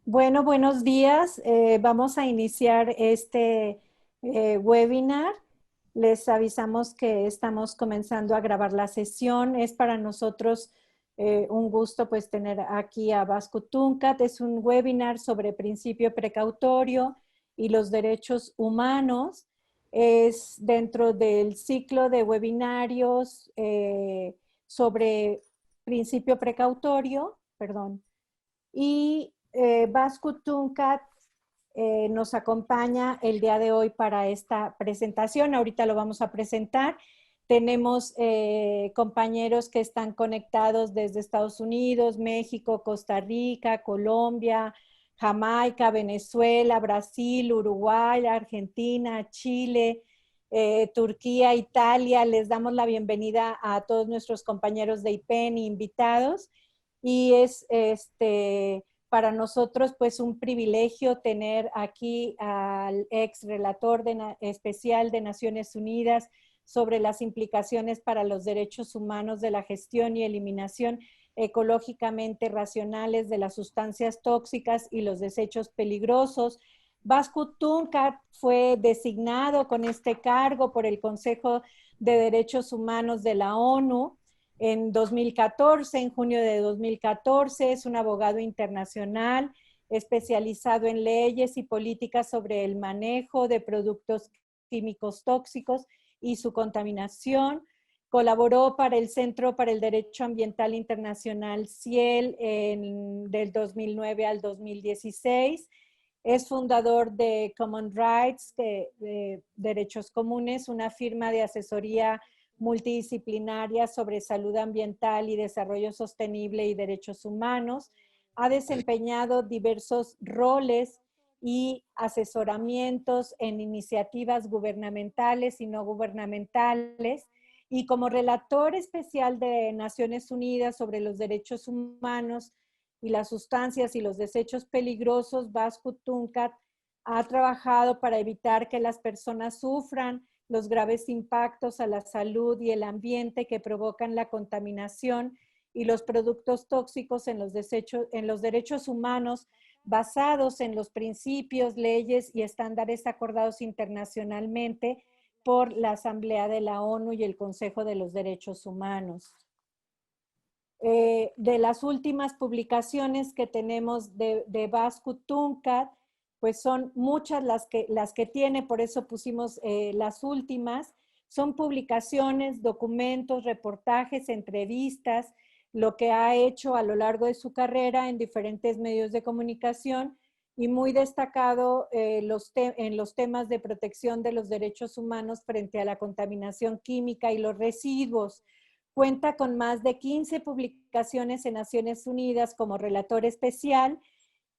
Bueno, buenos días. Vamos a iniciar este webinar. Les avisamos que estamos comenzando a grabar la sesión. Es para nosotros un gusto pues tener aquí a Vasco Tuncat. Es un webinar sobre principio precautorio y los derechos humanos. Es dentro del ciclo de webinarios sobre principio precautorio, perdón. Y Vasco Tuncat nos acompaña el día de hoy para esta presentación. Ahorita lo vamos a presentar. Tenemos compañeros que están conectados desde Estados Unidos, México, Costa Rica, Colombia, Jamaica, Venezuela, Brasil, Uruguay, Argentina, Chile, Turquía, Italia. Les damos la bienvenida a todos nuestros compañeros de IPEN e invitados. Y es para nosotros pues un privilegio tener aquí al ex relator especial de Naciones Unidas sobre las implicaciones para los derechos humanos de la gestión y eliminación ecológicamente racionales de las sustancias tóxicas y los desechos peligrosos. Vasco Tuncat fue designado con este cargo por el Consejo de Derechos Humanos de la ONU en 2014, en junio de 2014. Es un abogado internacional especializado en leyes y políticas sobre el manejo de productos químicos tóxicos y su contaminación. Colaboró para el Centro para el Derecho Ambiental Internacional, CIEL, del 2009 al 2016. Es fundador de Common Rights, de Derechos Comunes, una firma de asesoría multidisciplinaria sobre salud ambiental y desarrollo sostenible y derechos humanos. Ha desempeñado diversos roles y asesoramientos en iniciativas gubernamentales y no gubernamentales. Y como relator especial de Naciones Unidas sobre los derechos humanos y las sustancias y los desechos peligrosos, Vasco Tuncat ha trabajado para evitar que las personas sufran los graves impactos a la salud y el ambiente que provocan la contaminación y los productos tóxicos en los derechos humanos basados en los principios, leyes y estándares acordados internacionalmente por la Asamblea de la ONU y el Consejo de los Derechos Humanos. De las últimas publicaciones que tenemos de Vasco Tuncat, pues son muchas las que tiene, por eso pusimos las últimas. Son publicaciones, documentos, reportajes, entrevistas, lo que ha hecho a lo largo de su carrera en diferentes medios de comunicación y muy destacado en los temas de protección de los derechos humanos frente a la contaminación química y los residuos. Cuenta con más de 15 publicaciones en Naciones Unidas como relator especial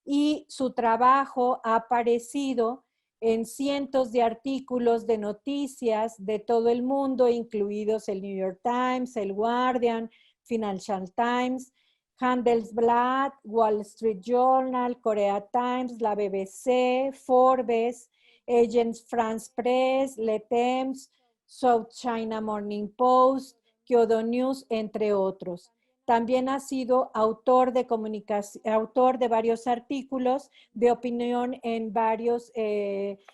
y su trabajo ha aparecido en cientos de artículos de noticias de todo el mundo, incluidos el New York Times, el Guardian, Financial Times, Handelsblad, Wall Street Journal, Korea Times, la BBC, Forbes, Agence France Press, Le Temps, South China Morning Post, Kyodo News, entre otros. También ha sido autor de varios artículos de opinión en varios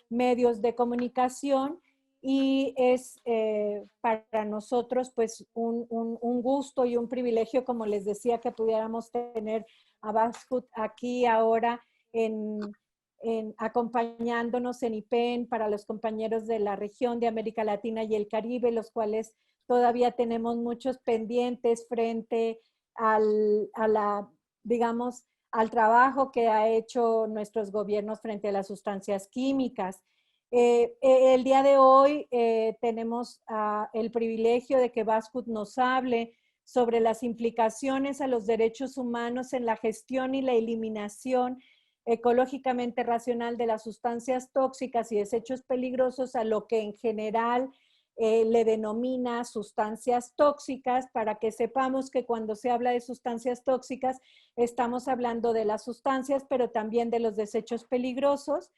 medios de comunicación y es para nosotros pues un gusto y un privilegio, como les decía, que pudiéramos tener a Vasco aquí ahora acompañándonos en IPEN para los compañeros de la región de América Latina y el Caribe, los cuales todavía tenemos muchos pendientes frente digamos, al trabajo que ha hecho nuestros gobiernos frente a las sustancias químicas. El día de hoy tenemos el privilegio de que Vasco nos hable sobre las implicaciones a los derechos humanos en la gestión y la eliminación ecológicamente racional de las sustancias tóxicas y desechos peligrosos, a lo que en general le denomina sustancias tóxicas, para que sepamos que cuando se habla de sustancias tóxicas estamos hablando de las sustancias, pero también de los desechos peligrosos,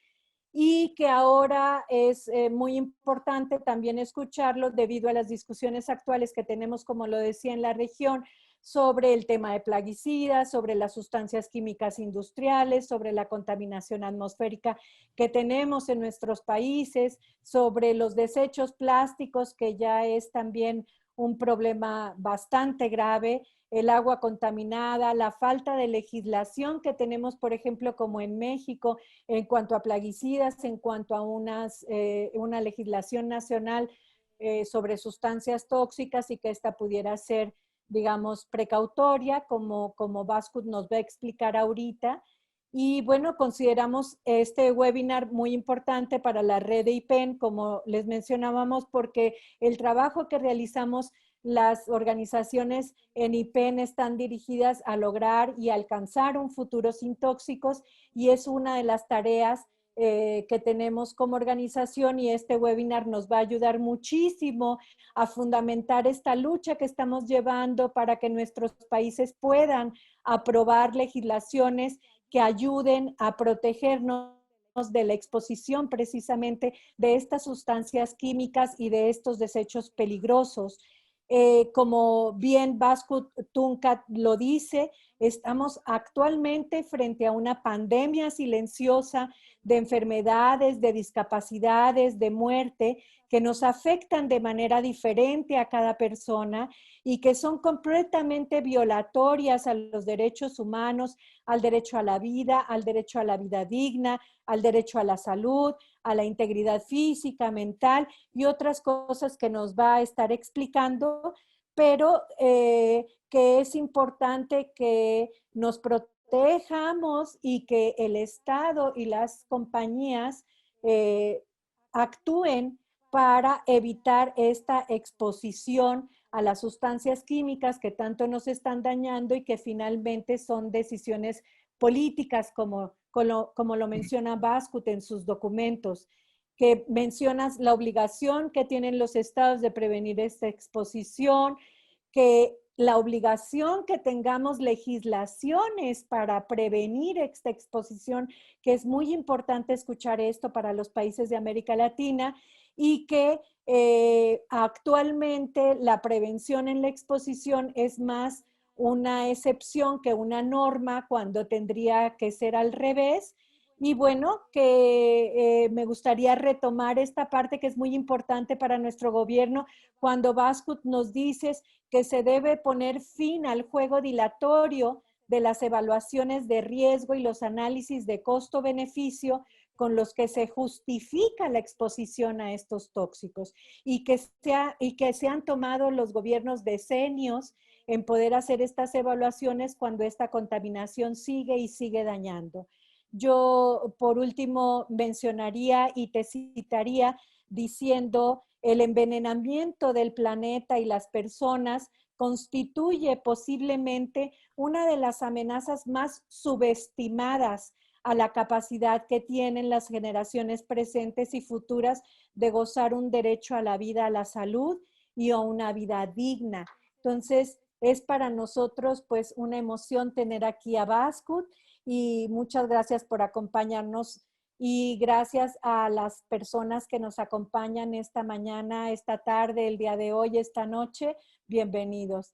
y que ahora es muy importante también escucharlo debido a las discusiones actuales que tenemos, como lo decía, en la región sobre el tema de plaguicidas, sobre las sustancias químicas industriales, sobre la contaminación atmosférica que tenemos en nuestros países, sobre los desechos plásticos, que ya es también un problema bastante grave, el agua contaminada, la falta de legislación que tenemos, por ejemplo, como en México, en cuanto a plaguicidas, en cuanto a una legislación nacional sobre sustancias tóxicas y que esta pudiera ser, digamos, precautoria, como Vascut nos va a explicar ahorita. Y bueno, consideramos este webinar muy importante para la red de IPEN, como les mencionábamos, porque el trabajo que realizamos las organizaciones en IPEN están dirigidas a lograr y alcanzar un futuro sin tóxicos, y es una de las tareas que tenemos como organización, y este webinar nos va a ayudar muchísimo a fundamentar esta lucha que estamos llevando para que nuestros países puedan aprobar legislaciones que ayuden a protegernos de la exposición precisamente de estas sustancias químicas y de estos desechos peligrosos. Como bien Vasco Tuncat lo dice, estamos actualmente frente a una pandemia silenciosa de enfermedades, de discapacidades, de muerte, que nos afectan de manera diferente a cada persona y que son completamente violatorias a los derechos humanos, al derecho a la vida digna, al derecho a la salud, a la integridad física, mental y otras cosas que nos va a estar explicando, pero que es importante que nos protejamos y que el Estado y las compañías actúen para evitar esta exposición a las sustancias químicas que tanto nos están dañando y que finalmente son decisiones políticas, como lo menciona Bascut en sus documentos, que mencionas la obligación que tienen los estados de prevenir esta exposición, que la obligación que tengamos legislaciones para prevenir esta exposición, que es muy importante escuchar esto para los países de América Latina, y que actualmente la prevención en la exposición es más una excepción que una norma, cuando tendría que ser al revés. Y bueno, que me gustaría retomar esta parte que es muy importante para nuestro gobierno, cuando Bascut nos dices que se debe poner fin al juego dilatorio de las evaluaciones de riesgo y los análisis de costo-beneficio con los que se justifica la exposición a estos tóxicos, y que se han tomado los gobiernos decenios en poder hacer estas evaluaciones cuando esta contaminación sigue y sigue dañando. Yo, por último, mencionaría y te citaría diciendo: el envenenamiento del planeta y las personas constituye posiblemente una de las amenazas más subestimadas a la capacidad que tienen las generaciones presentes y futuras de gozar un derecho a la vida, a la salud y a una vida digna. Entonces, es para nosotros pues una emoción tener aquí a Bascut, y muchas gracias por acompañarnos, y gracias a las personas que nos acompañan esta mañana, esta tarde, el día de hoy, esta noche. Bienvenidos.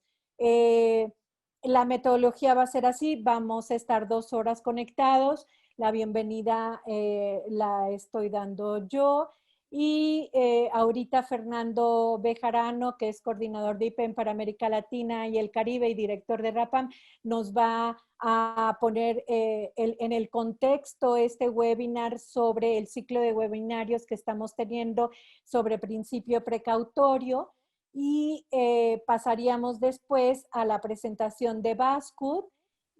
La metodología va a ser así: vamos a estar 2 horas conectados. La bienvenida la estoy dando yo, y ahorita Fernando Bejarano, que es coordinador de IPEN para América Latina y el Caribe y director de RAPAM, nos va a poner en el contexto este webinar sobre el ciclo de webinarios que estamos teniendo sobre principio precautorio, y pasaríamos después a la presentación de Bascut,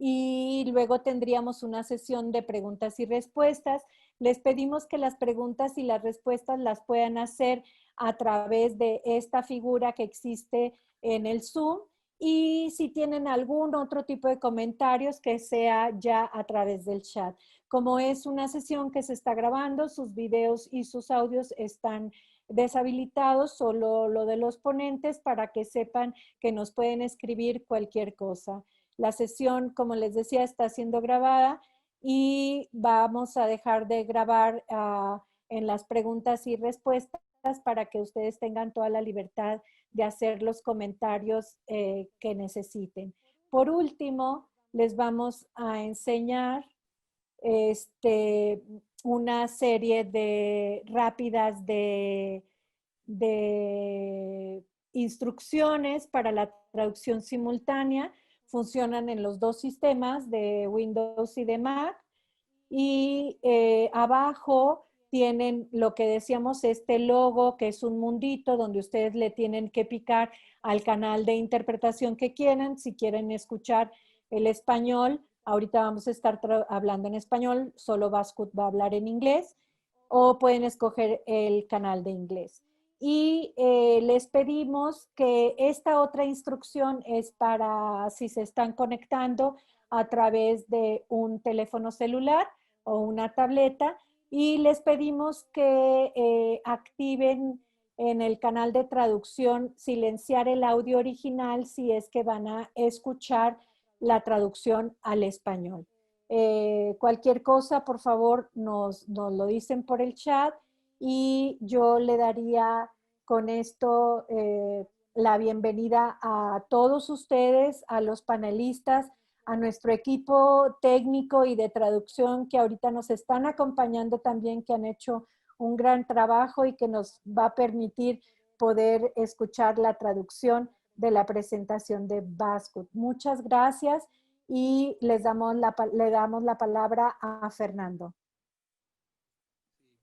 y luego tendríamos una sesión de preguntas y respuestas. Les pedimos que las preguntas y las respuestas las puedan hacer a través de esta figura que existe en el Zoom, y si tienen algún otro tipo de comentarios, que sea ya a través del chat. Como es una sesión que se está grabando, sus videos y sus audios están deshabilitados, solo lo de los ponentes, para que sepan que nos pueden escribir cualquier cosa. La sesión, como les decía, está siendo grabada, y vamos a dejar de grabar en las preguntas y respuestas para que ustedes tengan toda la libertad de hacer los comentarios que necesiten. por último, les vamos a enseñar una serie de rápidas de instrucciones para la traducción simultánea. Funcionan en los dos sistemas de Windows y de Mac. Y abajo tienen lo que decíamos, este logo, que es un mundito donde ustedes le tienen que picar al canal de interpretación que quieran. Si quieren escuchar el español, ahorita vamos a estar hablando en español, solo Bascut va a hablar en inglés, o pueden escoger el canal de inglés. Y les pedimos que esta otra instrucción es para si se están conectando a través de un teléfono celular o una tableta, y les pedimos que activen en el canal de traducción silenciar el audio original si es que van a escuchar la traducción al español. Cualquier cosa, por favor, nos lo dicen por el chat y yo le daría con esto la bienvenida a todos ustedes, a los panelistas, a nuestro equipo técnico y de traducción que ahorita nos están acompañando también, que han hecho un gran trabajo y que nos va a permitir poder escuchar la traducción de la presentación de Bascut. Muchas gracias y le damos la palabra a Fernando.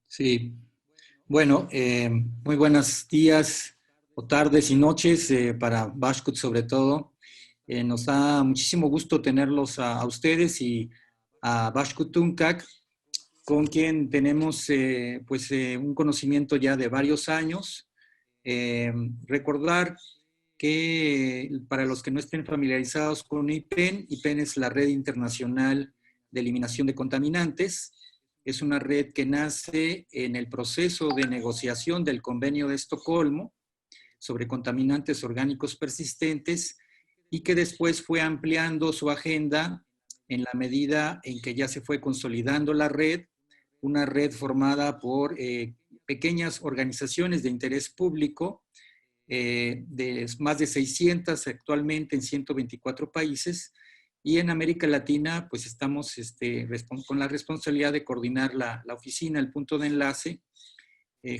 Sí, bueno, muy buenos días o tardes y noches para Bascut sobre todo. Nos da muchísimo gusto tenerlos a ustedes y a Bascut Tuncac, con quien tenemos un conocimiento ya de varios años. Recordar que para los que no estén familiarizados con IPEN, IPEN es la Red Internacional de Eliminación de Contaminantes. Es una red que nace en el proceso de negociación del Convenio de Estocolmo sobre contaminantes orgánicos persistentes y que después fue ampliando su agenda en la medida en que ya se fue consolidando la red, una red formada por pequeñas organizaciones de interés público, de más de 600 actualmente en 124 países, y en América Latina pues estamos con la responsabilidad de coordinar la oficina, el punto de enlace,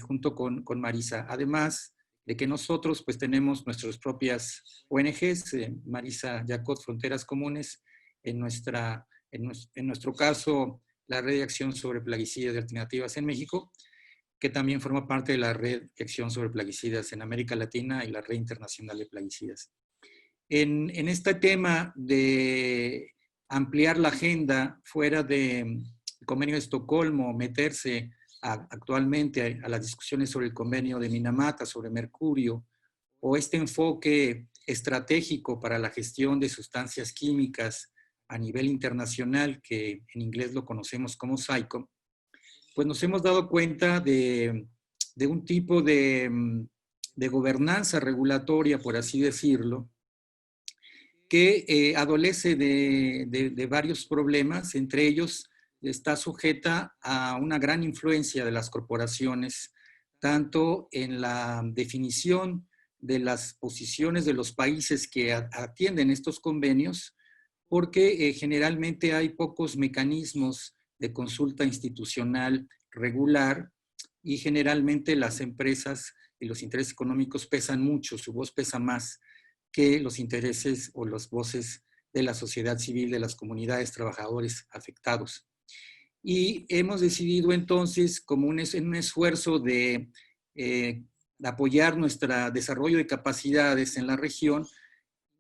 junto con Marisa. Además de que nosotros pues tenemos nuestras propias ONGs, Marisa Yacot, Fronteras Comunes, en nuestro caso la Red de Acción sobre Plaguicidas y Alternativas en México, que también forma parte de la Red de Acción sobre Plaguicidas en América Latina y la Red Internacional de Plaguicidas. En este tema de ampliar la agenda fuera del Convenio de Estocolmo, meterse actualmente a las discusiones sobre el convenio de Minamata, sobre mercurio, o este enfoque estratégico para la gestión de sustancias químicas a nivel internacional, que en inglés lo conocemos como SAICOM, pues nos hemos dado cuenta de un tipo de gobernanza regulatoria, por así decirlo, que adolece de varios problemas. Entre ellos está sujeta a una gran influencia de las corporaciones, tanto en la definición de las posiciones de los países que atienden estos convenios, porque generalmente hay pocos mecanismos de consulta institucional regular y generalmente las empresas y los intereses económicos pesan mucho, su voz pesa más que los intereses o las voces de la sociedad civil, de las comunidades trabajadores afectados. Y hemos decidido entonces, como en un esfuerzo de apoyar nuestro desarrollo de capacidades en la región,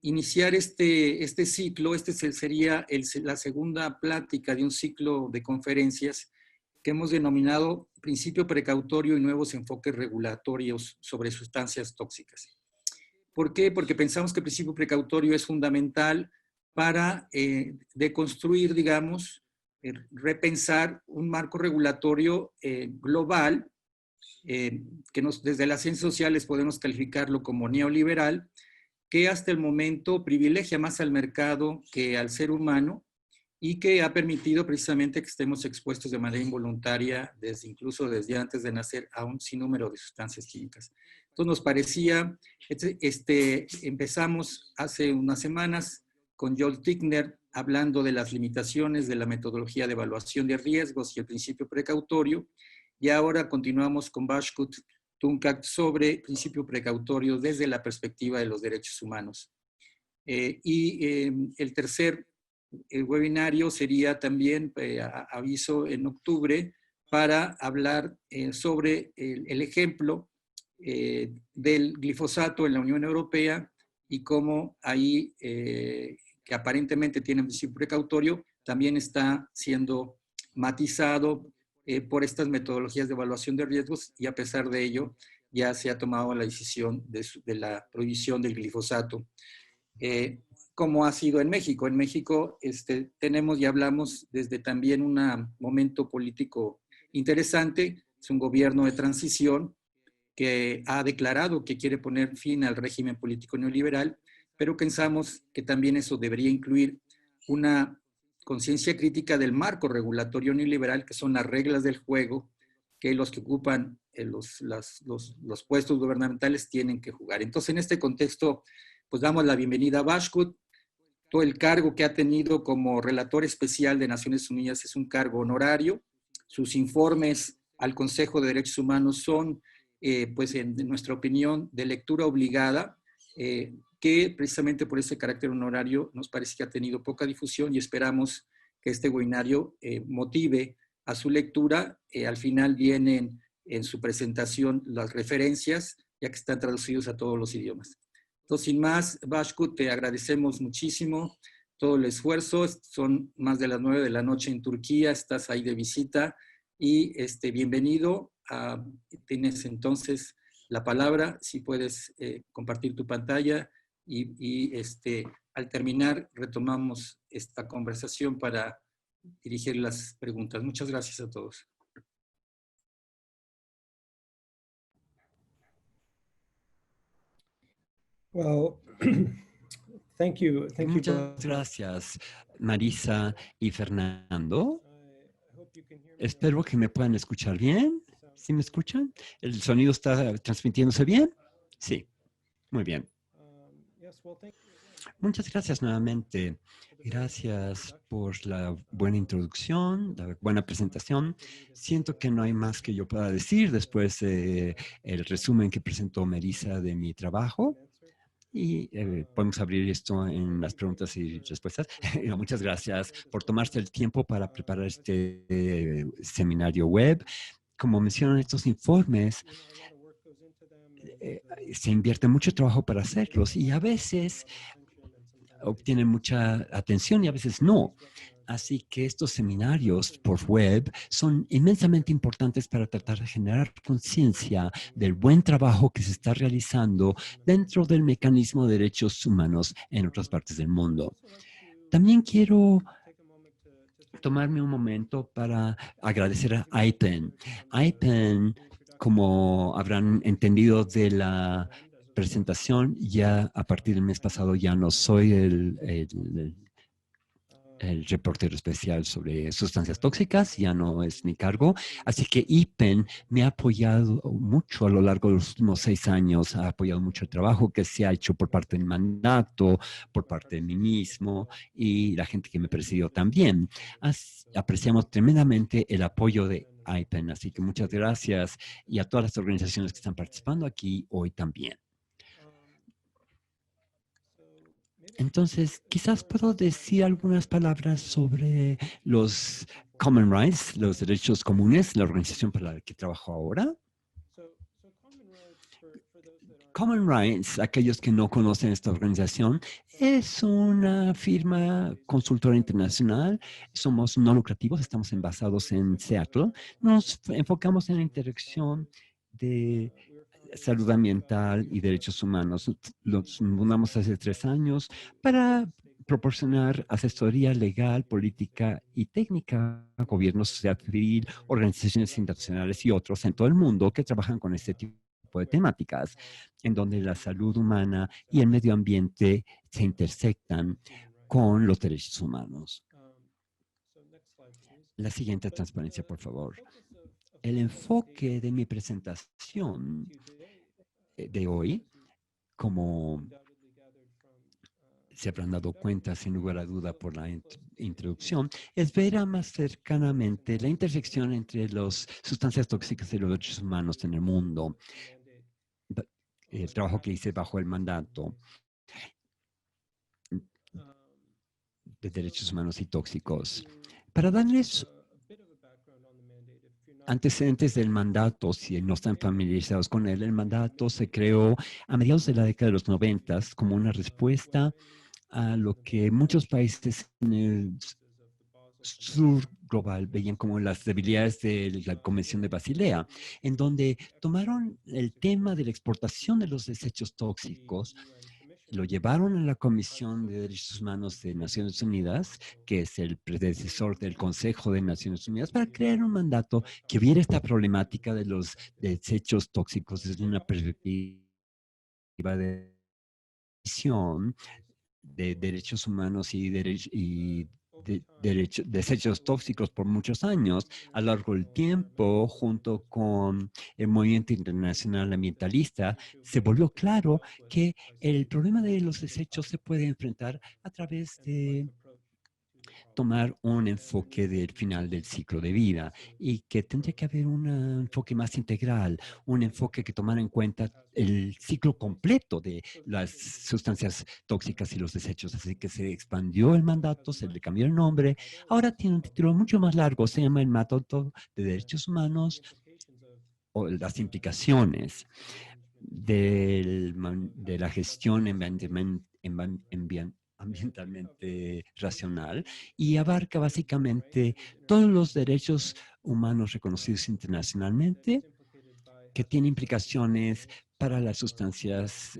iniciar este ciclo. Sería la segunda plática de un ciclo de conferencias que hemos denominado Principio Precautorio y Nuevos Enfoques Regulatorios sobre Sustancias Tóxicas. ¿Por qué? Porque pensamos que el principio precautorio es fundamental para deconstruir, digamos, repensar un marco regulatorio global, que desde las ciencias sociales podemos calificarlo como neoliberal, que hasta el momento privilegia más al mercado que al ser humano y que ha permitido precisamente que estemos expuestos de manera involuntaria, incluso desde antes de nacer, a un sinnúmero de sustancias químicas. Entonces nos parecía, empezamos hace unas semanas con Joel Tickner hablando de las limitaciones de la metodología de evaluación de riesgos y el principio precautorio. Y ahora continuamos con Bashkut Tunkak sobre principio precautorio desde la perspectiva de los derechos humanos. El tercer webinario sería también, aviso, en octubre, para hablar sobre el ejemplo del glifosato en la Unión Europea y cómo ahí, que aparentemente tiene un principio precautorio, también está siendo matizado por estas metodologías de evaluación de riesgos y a pesar de ello ya se ha tomado la decisión de la prohibición del glifosato. Como ha sido en México. En México tenemos y hablamos desde también un momento político interesante. Es un gobierno de transición que ha declarado que quiere poner fin al régimen político neoliberal, pero pensamos que también eso debería incluir una conciencia crítica del marco regulatorio neoliberal, que son las reglas del juego que los que ocupan los puestos gubernamentales tienen que jugar. Entonces, en este contexto, pues damos la bienvenida a Bashkut. Todo el cargo que ha tenido como relator especial de Naciones Unidas es un cargo honorario. Sus informes al Consejo de Derechos Humanos son, pues en nuestra opinión, de lectura obligada, que precisamente por ese carácter honorario nos parece que ha tenido poca difusión y esperamos que este webinario motive a su lectura. Al final vienen en su presentación las referencias, ya que están traducidos a todos los idiomas. Entonces, sin más, Bashkut, te agradecemos muchísimo todo el esfuerzo. Son más de las 9 de la noche en Turquía, estás ahí de visita y bienvenido. Tienes entonces la palabra, si puedes compartir tu pantalla y al terminar retomamos esta conversación para dirigir las preguntas. Muchas gracias a todos. Well, thank you. Muchas gracias, Marisa y Fernando. Espero que me puedan escuchar bien. ¿Sí me escuchan? ¿El sonido está transmitiéndose bien? Sí, muy bien. Muchas gracias nuevamente. Gracias por la buena introducción, la buena presentación. Siento que no hay más que yo pueda decir después del resumen que presentó Marisa de mi trabajo. Y podemos abrir esto en las preguntas y respuestas. Muchas gracias por tomarse el tiempo para preparar este seminario web. Como mencionan estos informes, se invierte mucho trabajo para hacerlos y a veces obtienen mucha atención y a veces no. Así que estos seminarios por web son inmensamente importantes para tratar de generar conciencia del buen trabajo que se está realizando dentro del mecanismo de derechos humanos en otras partes del mundo. También quiero tomarme un momento para agradecer a IPEN. IPEN, como habrán entendido de la presentación, ya a partir del mes pasado ya no soy el reportero especial sobre sustancias tóxicas, ya no es mi cargo. Así que IPEN me ha apoyado mucho a lo largo de los últimos 6 años, ha apoyado mucho el trabajo que se ha hecho por parte del mandato, por parte de mí mismo y la gente que me presidió también. Apreciamos tremendamente el apoyo de IPEN, así que muchas gracias y a todas las organizaciones que están participando aquí hoy también. Entonces, quizás puedo decir algunas palabras sobre los Common Rights, los derechos comunes, la organización para la que trabajo ahora. Common Rights, aquellos que no conocen esta organización, es una firma consultora internacional. Somos no lucrativos, estamos basados en Seattle. Nos enfocamos en la interacción de salud ambiental y derechos humanos. Los fundamos hace 3 años para proporcionar asesoría legal, política y técnica a gobiernos, sociedad civil, organizaciones internacionales y otros en todo el mundo que trabajan con este tipo de temáticas, en donde la salud humana y el medio ambiente se intersectan con los derechos humanos. La siguiente transparencia, por favor. El enfoque de mi presentación de hoy, como se habrán dado cuenta, sin lugar a duda, por la introducción, es ver más cercanamente la intersección entre las sustancias tóxicas y los derechos humanos en el mundo. El trabajo que hice bajo el mandato de derechos humanos y tóxicos. Para darles antecedentes del mandato, si no están familiarizados con él, el mandato se creó a mediados de la década de los 90 como una respuesta a lo que muchos países en el sur global veían como las debilidades de la Convención de Basilea, en donde tomaron el tema de la exportación de los desechos tóxicos, lo llevaron a la Comisión de Derechos Humanos de Naciones Unidas, que es el predecesor del Consejo de Naciones Unidas, para crear un mandato que viera esta problemática de los desechos tóxicos desde una perspectiva de visión de derechos humanos y, desechos tóxicos por muchos años. A lo largo del tiempo, junto con el movimiento internacional ambientalista, se volvió claro que el problema de los desechos se puede enfrentar a través de tomar un enfoque del final del ciclo de vida y que tendría que haber un enfoque más integral, un enfoque que tomara en cuenta el ciclo completo de las sustancias tóxicas y los desechos. Así que se expandió el mandato, se le cambió el nombre. Ahora tiene un título mucho más largo, se llama el Mandato de Derechos Humanos o las implicaciones de la gestión ambientalmente racional y abarca básicamente todos los derechos humanos reconocidos internacionalmente que tienen implicaciones para las sustancias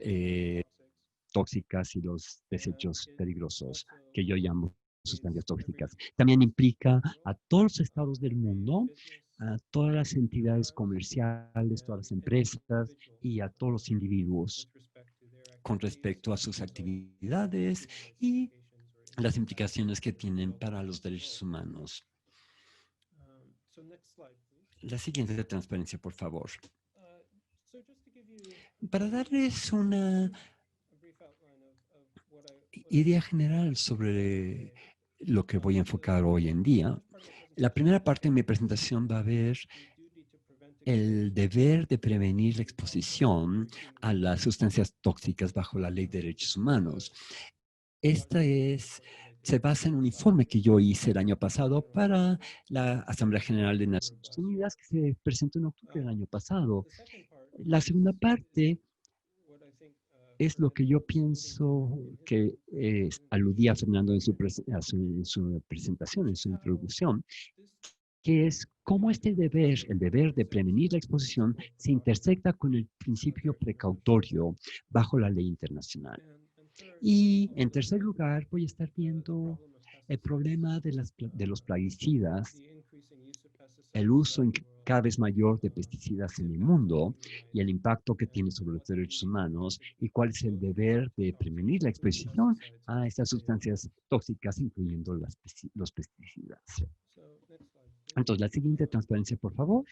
tóxicas y los desechos peligrosos, que yo llamo sustancias tóxicas. También implica a todos los estados del mundo, a todas las entidades comerciales, todas las empresas y a todos los individuos con respecto a sus actividades y las implicaciones que tienen para los derechos humanos. La siguiente transparencia, por favor. Para darles una idea general sobre lo que voy a enfocar hoy en día, la primera parte de mi presentación va a ver el deber de prevenir la exposición a las sustancias tóxicas bajo la Ley de Derechos Humanos. Se basa en un informe que yo hice el año pasado para la Asamblea General de Naciones Unidas, que se presentó en octubre del año pasado. La segunda parte es lo que yo pienso que aludía Fernando en su presentación, en su introducción, que es cómo este deber, el deber de prevenir la exposición, se intersecta con el principio precautorio bajo la ley internacional. Y en tercer lugar, voy a estar viendo el problema de los plaguicidas, el uso cada vez mayor de pesticidas en el mundo y el impacto que tiene sobre los derechos humanos y cuál es el deber de prevenir la exposición a estas sustancias tóxicas, incluyendo los pesticidas. Entonces, la siguiente transparencia, por favor.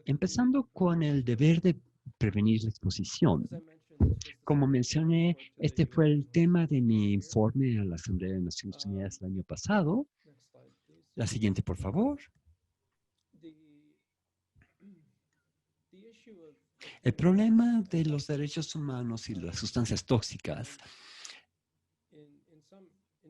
Empezando con el deber de prevenir la exposición. Como mencioné, este fue el tema de mi informe a la Asamblea de Naciones Unidas el año pasado. La siguiente, por favor. El problema de los derechos humanos y las sustancias tóxicas,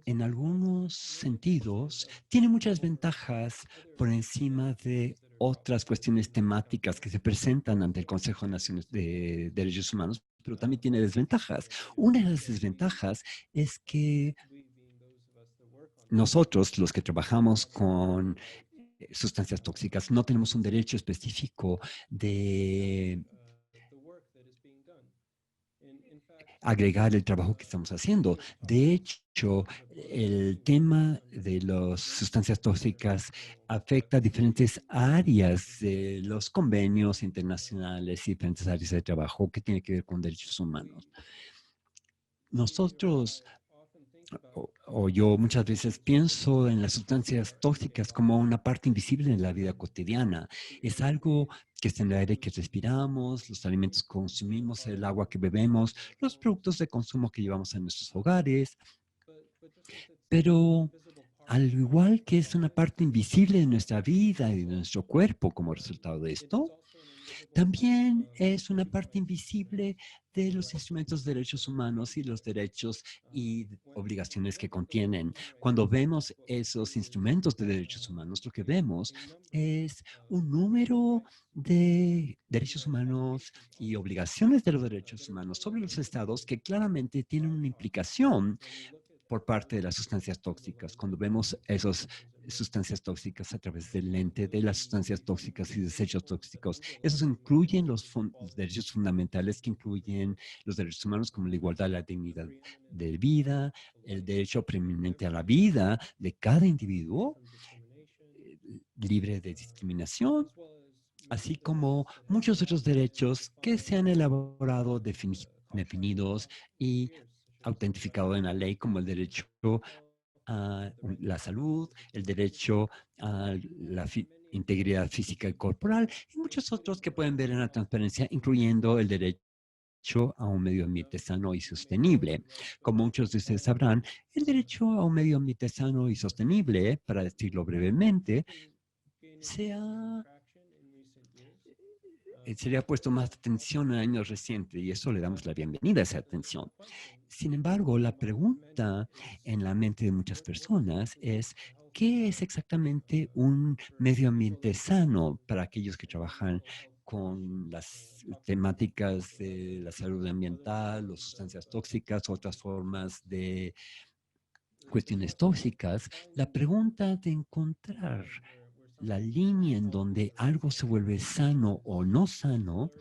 en algunos sentidos, tiene muchas ventajas por encima de otras cuestiones temáticas que se presentan ante el Consejo de Naciones de Derechos Humanos, pero también tiene desventajas. Una de las desventajas es que nosotros, los que trabajamos con sustancias tóxicas, no tenemos un derecho específico de agregar el trabajo que estamos haciendo. De hecho, el tema de las sustancias tóxicas afecta a diferentes áreas de los convenios internacionales y diferentes áreas de trabajo que tienen que ver con derechos humanos. Nosotros o yo muchas veces pienso en las sustancias tóxicas como una parte invisible de la vida cotidiana. Es algo que está en el aire que respiramos, los alimentos que consumimos, el agua que bebemos, los productos de consumo que llevamos a nuestros hogares. Pero al igual que es una parte invisible de nuestra vida y de nuestro cuerpo como resultado de esto, también es una parte invisible de los instrumentos de derechos humanos y los derechos y obligaciones que contienen. Cuando vemos esos instrumentos de derechos humanos, lo que vemos es un número de derechos humanos y obligaciones de los derechos humanos sobre los estados que claramente tienen una implicación por parte de las sustancias tóxicas. Cuando vemos esas sustancias tóxicas a través del lente de las sustancias tóxicas y desechos tóxicos, esos incluyen los derechos fundamentales que incluyen los derechos humanos como la igualdad, la dignidad de vida, el derecho preeminente a la vida de cada individuo libre de discriminación, así como muchos otros derechos que se han elaborado, definidos y autentificado en la ley, como el derecho a la salud, el derecho a la integridad física y corporal, y muchos otros que pueden ver en la transparencia, incluyendo el derecho a un medio ambiente sano y sostenible. Como muchos de ustedes sabrán, el derecho a un medio ambiente sano y sostenible, para decirlo brevemente, se le ha puesto más atención en años recientes y eso le damos la bienvenida a esa atención. Sin embargo, la pregunta en la mente de muchas personas es, ¿qué es exactamente un medio ambiente sano para aquellos que trabajan con las temáticas de la salud ambiental, las sustancias tóxicas, otras formas de cuestiones tóxicas? La pregunta de encontrar la línea en donde algo se vuelve sano o no sano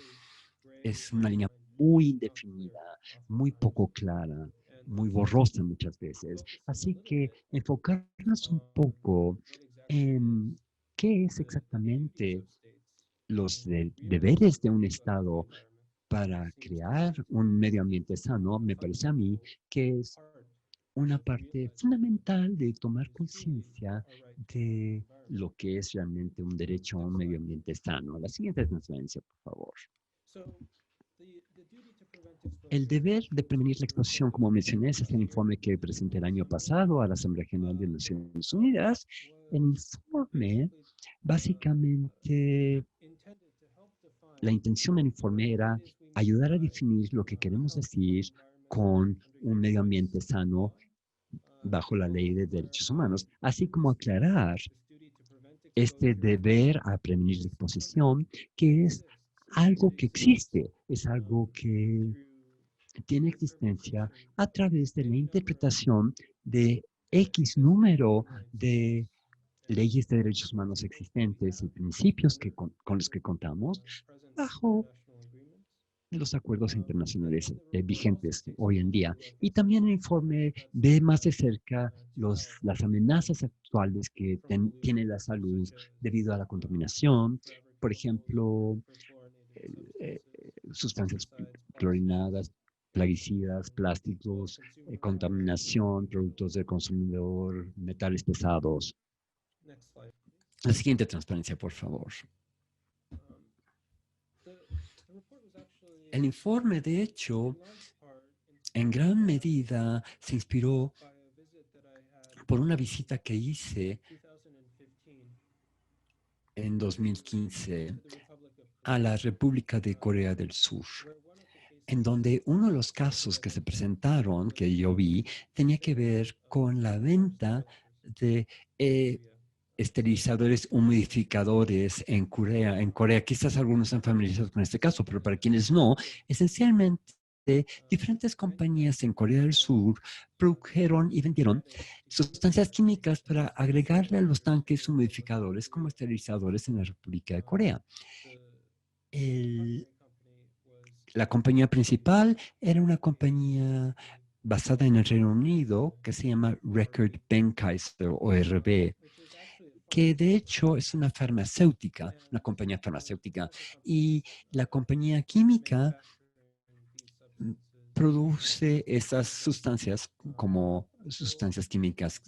es una línea muy indefinida, muy poco clara, muy borrosa muchas veces. Así que enfocarnos un poco en qué es exactamente los deberes de un Estado para crear un medio ambiente sano, me parece a mí que es una parte fundamental de tomar conciencia de lo que es realmente un derecho a un medio ambiente sano. La siguiente transferencia, por favor. El deber de prevenir la exposición, como mencioné, es el informe que presenté el año pasado a la Asamblea General de Naciones Unidas. El informe, básicamente, la intención del informe era ayudar a definir lo que queremos decir con un medio ambiente sano bajo la ley de derechos humanos, así como aclarar este deber a prevenir la exposición, que es algo que existe, es algo que tiene existencia a través de la interpretación de X número de leyes de derechos humanos existentes y principios con los que contamos bajo los acuerdos internacionales vigentes hoy en día. Y también el informe ve más de cerca las amenazas actuales que tiene la salud debido a la contaminación, por ejemplo, eh, sustancias clorinadas, plaguicidas, plásticos, contaminación, productos del consumidor, metales pesados. La siguiente transparencia, por favor. El informe, de hecho, en gran medida se inspiró por una visita que hice en 2015 a la República de Corea del Sur, en donde uno de los casos que se presentaron, que yo vi, tenía que ver con la venta de esterilizadores humidificadores en Corea. En Corea, quizás algunos están familiarizados con este caso, pero para quienes no, esencialmente diferentes compañías en Corea del Sur produjeron y vendieron sustancias químicas para agregarle a los tanques humidificadores como esterilizadores en la República de Corea. La compañía principal era una compañía basada en el Reino Unido que se llama Reckitt Benckiser o RB, que de hecho es una farmacéutica, una compañía farmacéutica, y la compañía química produce esas sustancias como sustancias químicas.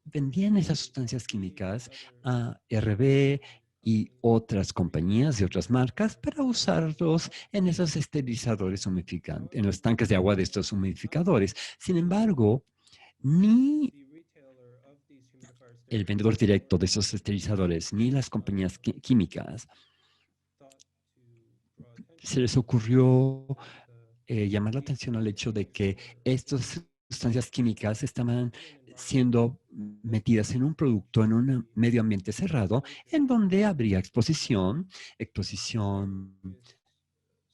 Vendían esas sustancias químicas a RB y otras compañías de otras marcas para usarlos en esos esterilizadores humidificantes, en los tanques de agua de estos humidificadores. Sin embargo, ni el vendedor directo de esos esterilizadores, ni las compañías químicas se les ocurrió llamar la atención al hecho de que estas sustancias químicas estaban siendo metidas en un producto, en un medio ambiente cerrado, en donde habría exposición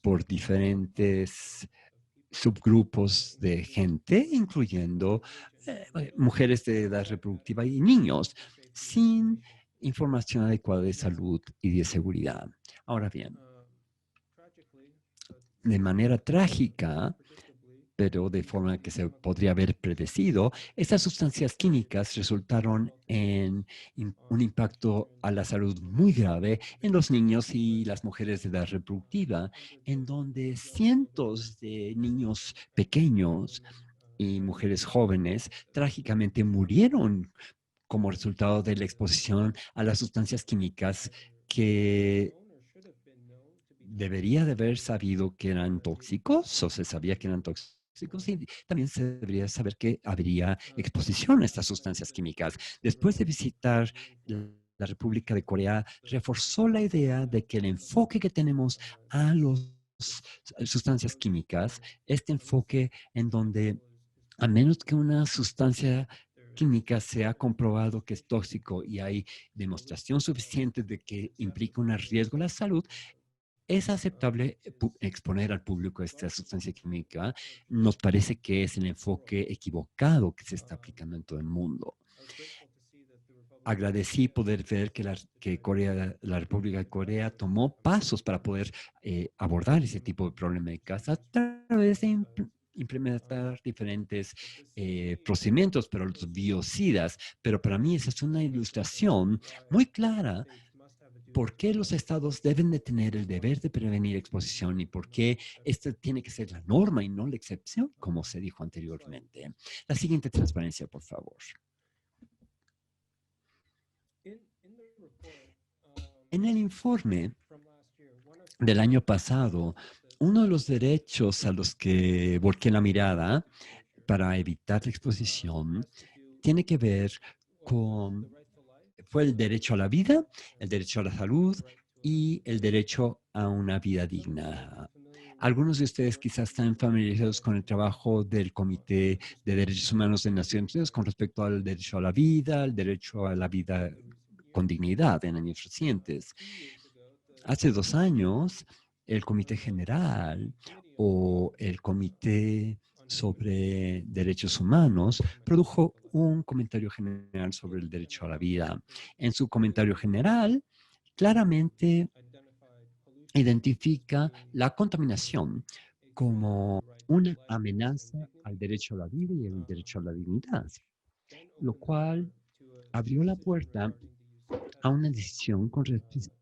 por diferentes subgrupos de gente, incluyendo mujeres de edad reproductiva y niños, sin información adecuada de salud y de seguridad. Ahora bien, de manera trágica, pero de forma que se podría haber predecido, estas sustancias químicas resultaron en un impacto a la salud muy grave en los niños y las mujeres de edad reproductiva, en donde cientos de niños pequeños y mujeres jóvenes trágicamente murieron como resultado de la exposición a las sustancias químicas que debería de haber sabido que eran tóxicos, o se sabía que eran tóxicos, y también se debería saber que habría exposición a estas sustancias químicas. Después de visitar la República de Corea, reforzó la idea de que el enfoque que tenemos a las sustancias químicas, este enfoque en donde a menos que una sustancia química se ha comprobado que es tóxico y hay demostración suficiente de que implica un riesgo a la salud, es aceptable exponer al público esta sustancia química. Nos parece que es el enfoque equivocado que se está aplicando en todo el mundo. Agradecí poder ver que la República de Corea tomó pasos para poder abordar ese tipo de problemáticas a través de implementar diferentes procedimientos para los biocidas. Pero para mí esa es una ilustración muy clara por qué los estados deben de tener el deber de prevenir exposición y por qué esta tiene que ser la norma y no la excepción, como se dijo anteriormente. La siguiente transparencia, por favor. En el informe del año pasado, uno de los derechos a los que volqué la mirada para evitar la exposición tiene que ver fue el derecho a la vida, el derecho a la salud y el derecho a una vida digna. Algunos de ustedes quizás están familiarizados con el trabajo del Comité de Derechos Humanos de Naciones Unidas con respecto al derecho a la vida, el derecho a la vida con dignidad en años recientes. Hace 2 años, el Comité General o el Comité sobre Derechos Humanos produjo un comentario general sobre el derecho a la vida. En su comentario general, claramente identifica la contaminación como una amenaza al derecho a la vida y al derecho a la dignidad, lo cual abrió la puerta a una decisión con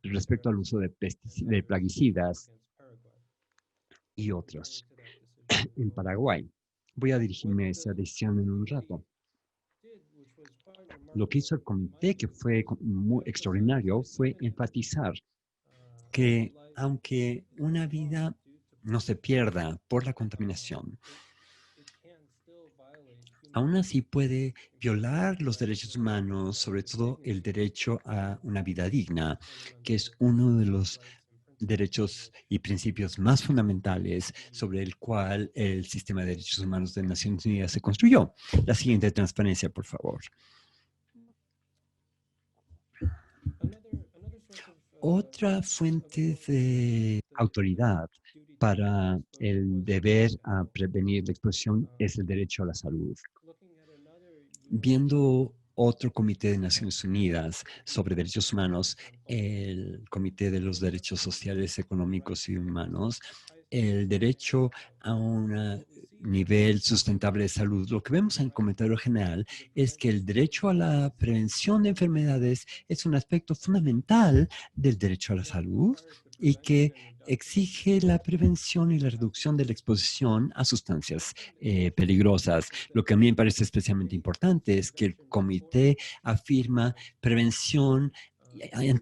respecto al uso de plaguicidas y otros en Paraguay. Voy a dirigirme a esa decisión en un rato. Lo que hizo el comité, que fue muy extraordinario, fue enfatizar que aunque una vida no se pierda por la contaminación, aún así puede violar los derechos humanos, sobre todo el derecho a una vida digna, que es uno de los derechos y principios más fundamentales sobre el cual el sistema de derechos humanos de Naciones Unidas se construyó. La siguiente transparencia, por favor. Otra fuente de autoridad para el deber a prevenir la exposición es el derecho a la salud. Viendo otro comité de Naciones Unidas sobre derechos humanos, el Comité de los Derechos Sociales, Económicos y Humanos, el derecho a un nivel sustentable de salud. Lo que vemos en el comentario general es que el derecho a la prevención de enfermedades es un aspecto fundamental del derecho a la salud y que exige la prevención y la reducción de la exposición a sustancias peligrosas. Lo que a mí me parece especialmente importante es que el comité afirma prevención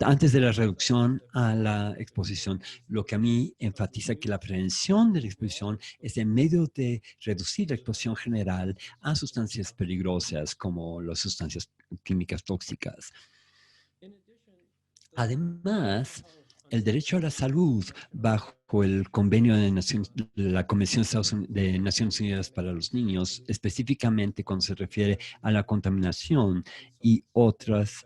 antes de la reducción a la exposición, lo que a mí enfatiza que la prevención de la exposición es en medio de reducir la exposición general a sustancias peligrosas como las sustancias químicas tóxicas. Además, el derecho a la salud bajo el convenio de la Convención de Naciones Unidas para los Niños, específicamente cuando se refiere a la contaminación y otros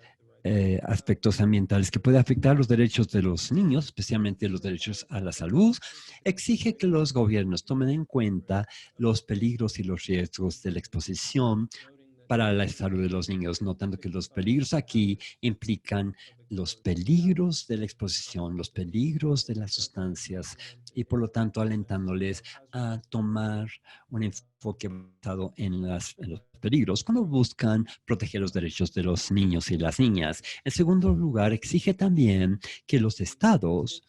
aspectos ambientales que pueden afectar los derechos de los niños, especialmente los derechos a la salud, exige que los gobiernos tomen en cuenta los peligros y los riesgos de la exposición para la salud de los niños, notando que los peligros aquí implican los peligros de la exposición, los peligros de las sustancias y por lo tanto alentándoles a tomar un enfoque basado en los peligros cuando buscan proteger los derechos de los niños y las niñas. En segundo lugar, exige también que los estados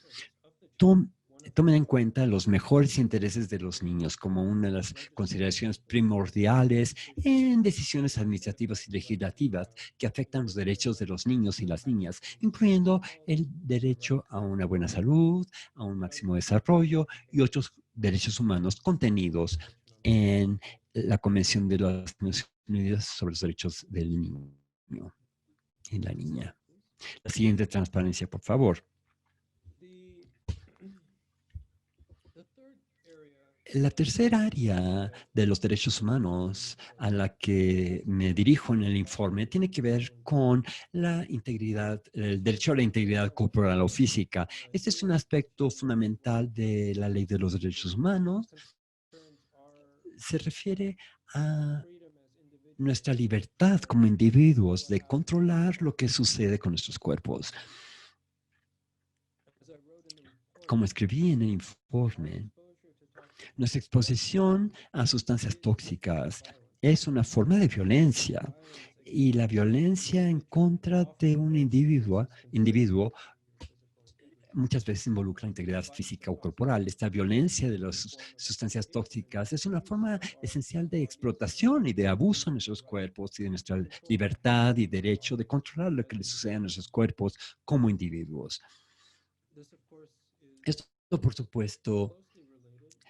tomen en cuenta los mejores intereses de los niños como una de las consideraciones primordiales en decisiones administrativas y legislativas que afectan los derechos de los niños y las niñas, incluyendo el derecho a una buena salud, a un máximo desarrollo y otros derechos humanos contenidos en la Convención de las Naciones Unidas sobre los Derechos del Niño y la Niña. La siguiente transparencia, por favor. La tercera área de los derechos humanos a la que me dirijo en el informe tiene que ver con la integridad, el derecho a la integridad corporal o física. Este es un aspecto fundamental de la Ley de los Derechos Humanos. Se refiere a nuestra libertad como individuos de controlar lo que sucede con nuestros cuerpos. Como escribí en el informe, nuestra exposición a sustancias tóxicas es una forma de violencia y la violencia en contra de un individuo muchas veces involucra integridad física o corporal. Esta violencia de las sustancias tóxicas es una forma esencial de explotación y de abuso en nuestros cuerpos y de nuestra libertad y derecho de controlar lo que le sucede a nuestros cuerpos como individuos. Esto, por supuesto,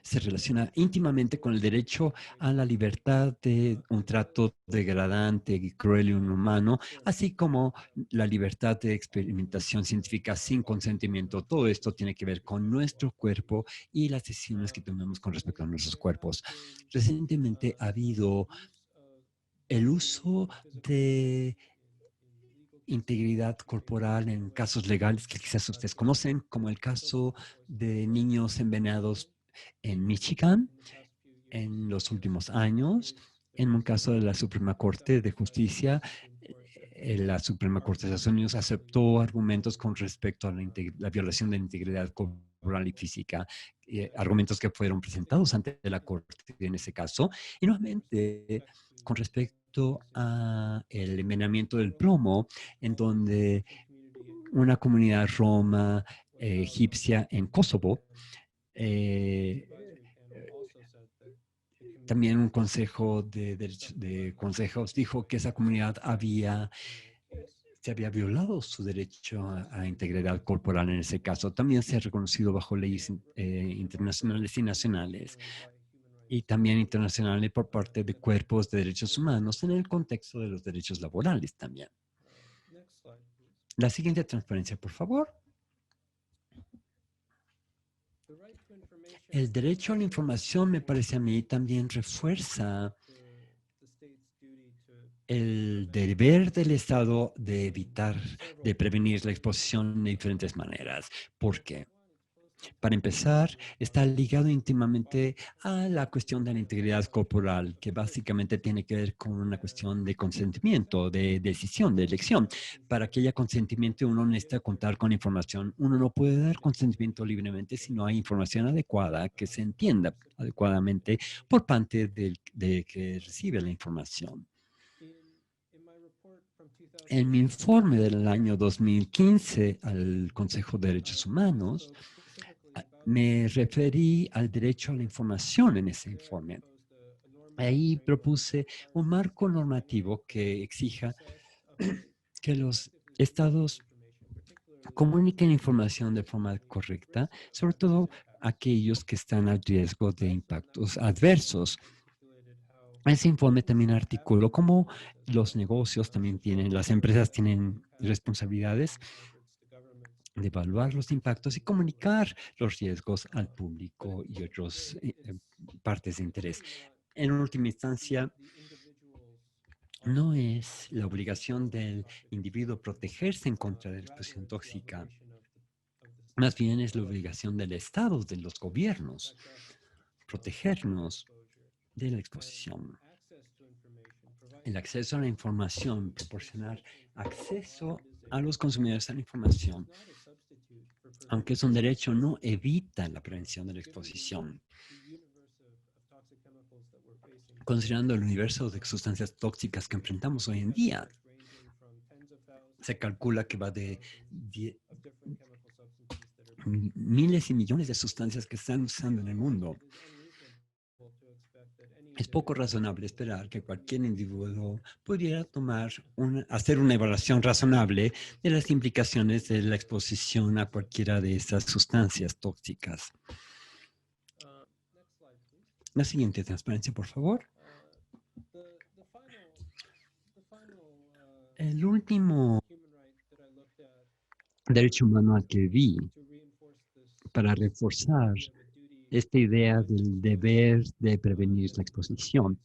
se relaciona íntimamente con el derecho a la libertad de un trato degradante y cruel y inhumano, así como la libertad de experimentación científica sin consentimiento. Todo esto tiene que ver con nuestro cuerpo y las decisiones que tomamos con respecto a nuestros cuerpos. Recientemente ha habido el uso de integridad corporal en casos legales que quizás ustedes conocen, como el caso de niños envenenados en Michigan en los últimos años. En un caso de la Suprema Corte de Justicia, la Suprema Corte de Estados Unidos aceptó argumentos con respecto a la violación de la integridad corporal y física, argumentos que fueron presentados ante la Corte en ese caso. Y nuevamente, con respecto a el envenenamiento del plomo, en donde una comunidad roma egipcia en Kosovo también un consejo de consejos dijo que esa comunidad se había violado su derecho a integridad corporal en ese caso. También se ha reconocido bajo leyes internacionales y nacionales y también internacionales por parte de cuerpos de derechos humanos en el contexto de los derechos laborales también. La siguiente transparencia, por favor. El derecho a la información, me parece a mí, también refuerza el deber del Estado de evitar, de prevenir la exposición de diferentes maneras. ¿Por qué? Para empezar, está ligado íntimamente a la cuestión de la integridad corporal, que básicamente tiene que ver con una cuestión de consentimiento, de decisión, de elección. Para que haya consentimiento, uno necesita contar con información. Uno no puede dar consentimiento libremente si no hay información adecuada que se entienda adecuadamente por parte de que recibe la información. En mi informe del año 2015 al Consejo de Derechos Humanos, Me referí al derecho a la información en ese informe. Ahí propuse un marco normativo que exija que los estados comuniquen información de forma correcta, sobre todo aquellos que están a riesgo de impactos adversos. Ese informe también articuló cómo los negocios también tienen, las empresas tienen responsabilidades de evaluar los impactos y comunicar los riesgos al público y otras partes de interés. En última instancia, no es la obligación del individuo protegerse en contra de la exposición tóxica, más bien es la obligación del Estado, de los gobiernos, protegernos de la exposición. El acceso a la información, proporcionar acceso a los consumidores a la información, aunque es un derecho, no evita la prevención de la exposición. Considerando el universo de sustancias tóxicas que enfrentamos hoy en día, se calcula que va de miles y millones de sustancias que están usando en el mundo. Es poco razonable esperar que cualquier individuo pudiera hacer una evaluación razonable de las implicaciones de la exposición a cualquiera de estas sustancias tóxicas. La siguiente transparencia, por favor. El último derecho humano al que vi para reforzar esta idea del deber de prevenir la exposición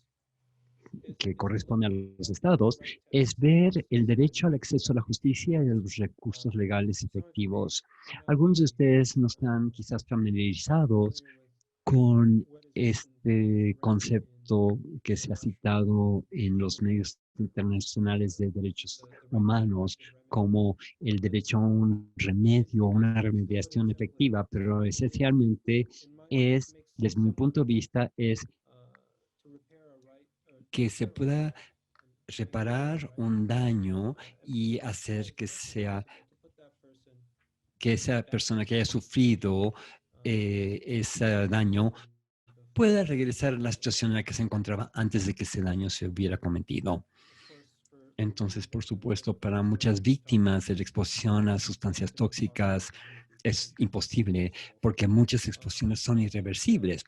que corresponde a los estados, es ver el derecho al acceso a la justicia y a los recursos legales efectivos. Algunos de ustedes no están quizás familiarizados con este concepto que se ha citado en los medios internacionales de derechos humanos como el derecho a un remedio, una remediación efectiva, pero esencialmente es, desde mi punto de vista, es que se pueda reparar un daño y hacer que esa persona que haya sufrido ese daño pueda regresar a la situación en la que se encontraba antes de que ese daño se hubiera cometido. Entonces, por supuesto, para muchas víctimas de la exposición a sustancias tóxicas es imposible porque muchas exposiciones son irreversibles.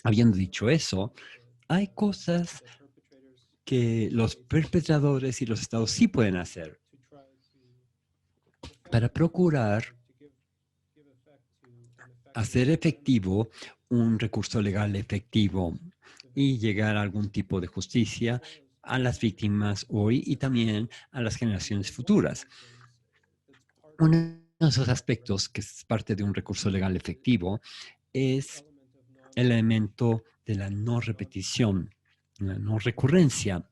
Habiendo dicho eso, hay cosas que los perpetradores y los estados sí pueden hacer para procurar hacer efectivo un recurso legal efectivo y llegar a algún tipo de justicia a las víctimas hoy y también a las generaciones futuras. Uno de esos aspectos que es parte de un recurso legal efectivo es el elemento de la no repetición, la no recurrencia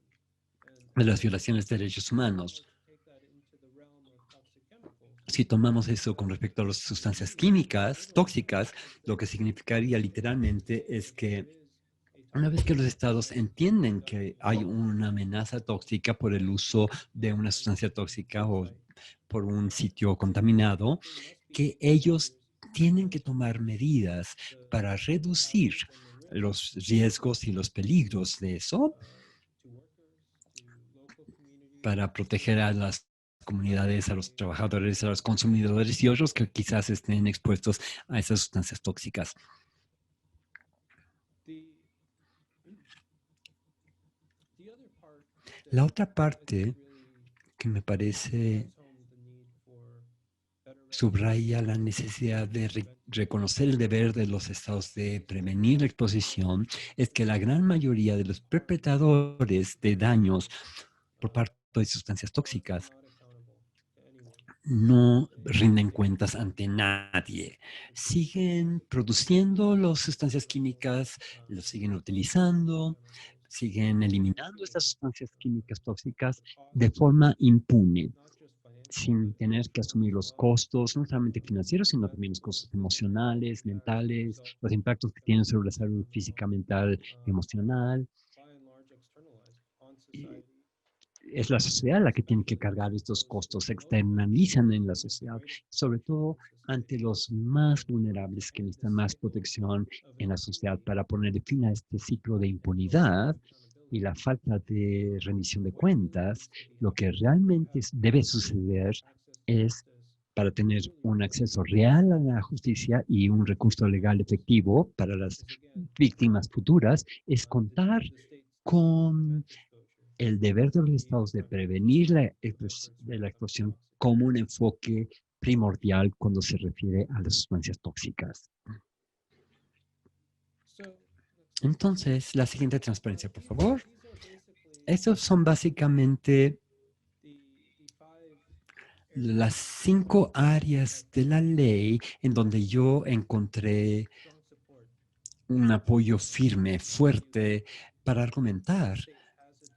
de las violaciones de derechos humanos. Si tomamos eso con respecto a las sustancias químicas tóxicas, lo que significaría literalmente es que una vez que los estados entienden que hay una amenaza tóxica por el uso de una sustancia tóxica o por un sitio contaminado, que ellos tienen que tomar medidas para reducir los riesgos y los peligros de eso, para proteger a las comunidades, a los trabajadores, a los consumidores y otros que quizás estén expuestos a esas sustancias tóxicas. La otra parte que me parece subraya la necesidad de reconocer el deber de los estados de prevenir la exposición es que la gran mayoría de los perpetradores de daños por parte de sustancias tóxicas no rinden cuentas ante nadie. Siguen produciendo las sustancias químicas, los siguen utilizando, siguen eliminando estas sustancias químicas tóxicas de forma impune, sin tener que asumir los costos, no solamente financieros, sino también los costos emocionales, mentales, los impactos que tienen sobre la salud física, mental, emocional. es la sociedad la que tiene que cargar estos costos, se externalizan en la sociedad, sobre todo ante los más vulnerables que necesitan más protección en la sociedad para poner fin a este ciclo de impunidad y la falta de rendición de cuentas. Lo que realmente debe suceder es, para tener un acceso real a la justicia y un recurso legal efectivo para las víctimas futuras, es contar con el deber de los estados de prevenir de la explosión como un enfoque primordial cuando se refiere a las sustancias tóxicas. Entonces, la siguiente transparencia, por favor. Estos son básicamente las 5 áreas de la ley en donde yo encontré un apoyo firme, fuerte, para argumentar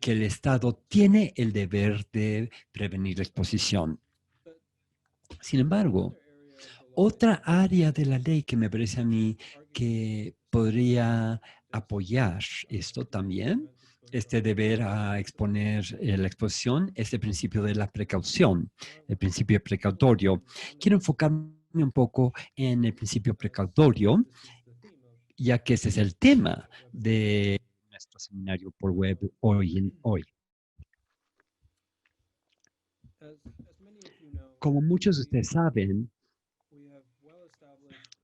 que el Estado tiene el deber de prevenir la exposición. Sin embargo, otra área de la ley que me parece a mí que podría apoyar esto también, este deber a exponer la exposición, es el principio de la precaución, el principio precautorio. Quiero enfocarme un poco en el principio precautorio, ya que ese es el tema de nuestro seminario por web hoy. Como muchos de ustedes saben,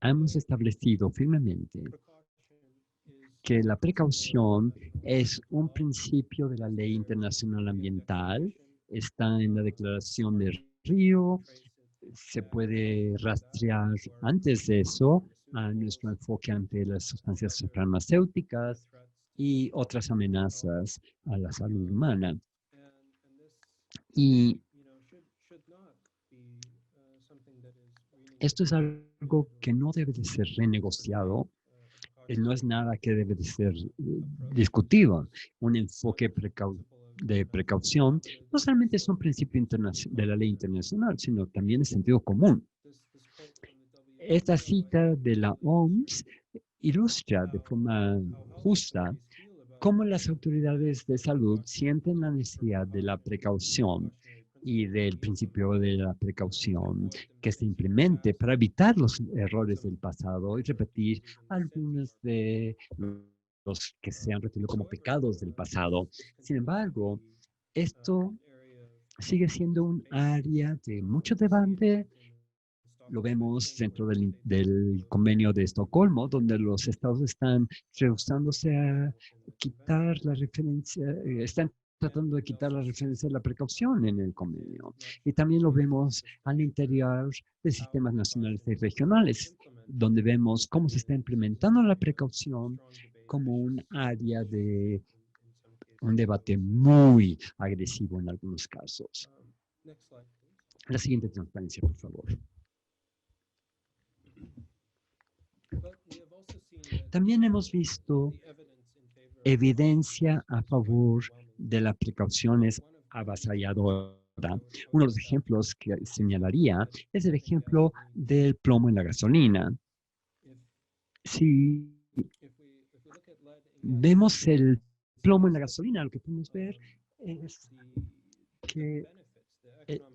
hemos establecido firmemente que la precaución es un principio de la Ley Internacional Ambiental, está en la Declaración de Río, se puede rastrear antes de eso a nuestro enfoque ante las sustancias farmacéuticas y otras amenazas a la salud humana. Y esto es algo que no debe de ser renegociado, no es nada que debe de ser discutido. Un enfoque de precaución no solamente es un principio de la ley internacional, sino también es sentido común. Esta cita de la OMS ilustra de forma justa cómo las autoridades de salud sienten la necesidad de la precaución y del principio de la precaución que se implemente para evitar los errores del pasado y repetir algunos de los que se han referido como pecados del pasado. Sin embargo, esto sigue siendo un área de mucho debate. Lo vemos dentro del convenio de Estocolmo, donde los estados están rehusándose a quitar la referencia, están tratando de quitar la referencia de la precaución en el convenio. Y también lo vemos al interior de sistemas nacionales y regionales, donde vemos cómo se está implementando la precaución como un área de un debate muy agresivo en algunos casos. La siguiente transparencia, por favor. También hemos visto evidencia a favor de la precaución es avasalladora. Uno de los ejemplos que señalaría es el ejemplo del plomo en la gasolina. Si vemos el plomo en la gasolina, lo que podemos ver es que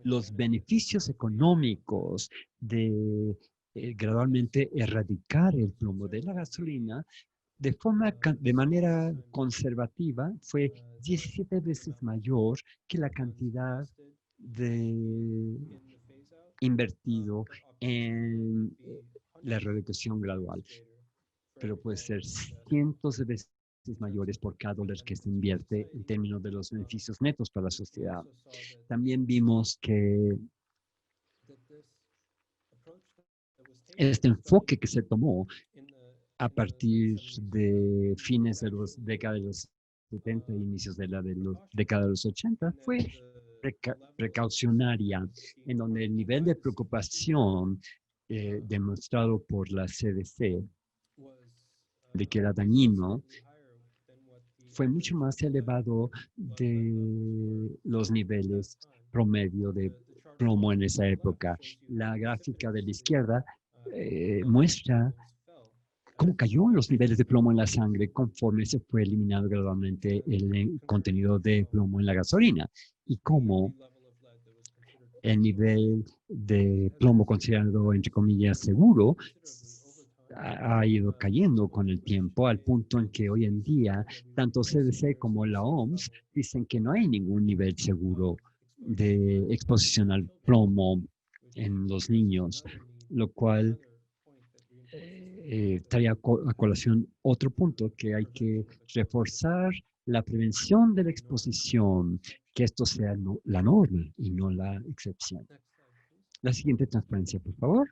los beneficios económicos de gradualmente erradicar el plomo de la gasolina de manera conservativa fue 17 veces mayor que la cantidad de invertido en la erradicación gradual. Pero puede ser cientos de veces mayores por cada dólar que se invierte en términos de los beneficios netos para la sociedad. También vimos que este enfoque que se tomó a partir de fines de los décadas de los 70 e inicios de la década de los 80 fue precaucionaria, en donde el nivel de preocupación demostrado por la CDC de que era dañino fue mucho más elevado de los niveles promedio de plomo en esa época. La gráfica de la izquierda muestra cómo cayó los niveles de plomo en la sangre conforme se fue eliminando gradualmente el contenido de plomo en la gasolina. y cómo el nivel de plomo considerado, entre comillas, seguro ha ido cayendo con el tiempo al punto en que hoy en día tanto CDC como la OMS dicen que no hay ningún nivel seguro de exposición al plomo en los niños, lo cual trae a colación otro punto, que hay que reforzar la prevención de la exposición, que esto sea la norma y no la excepción. La siguiente transparencia, por favor.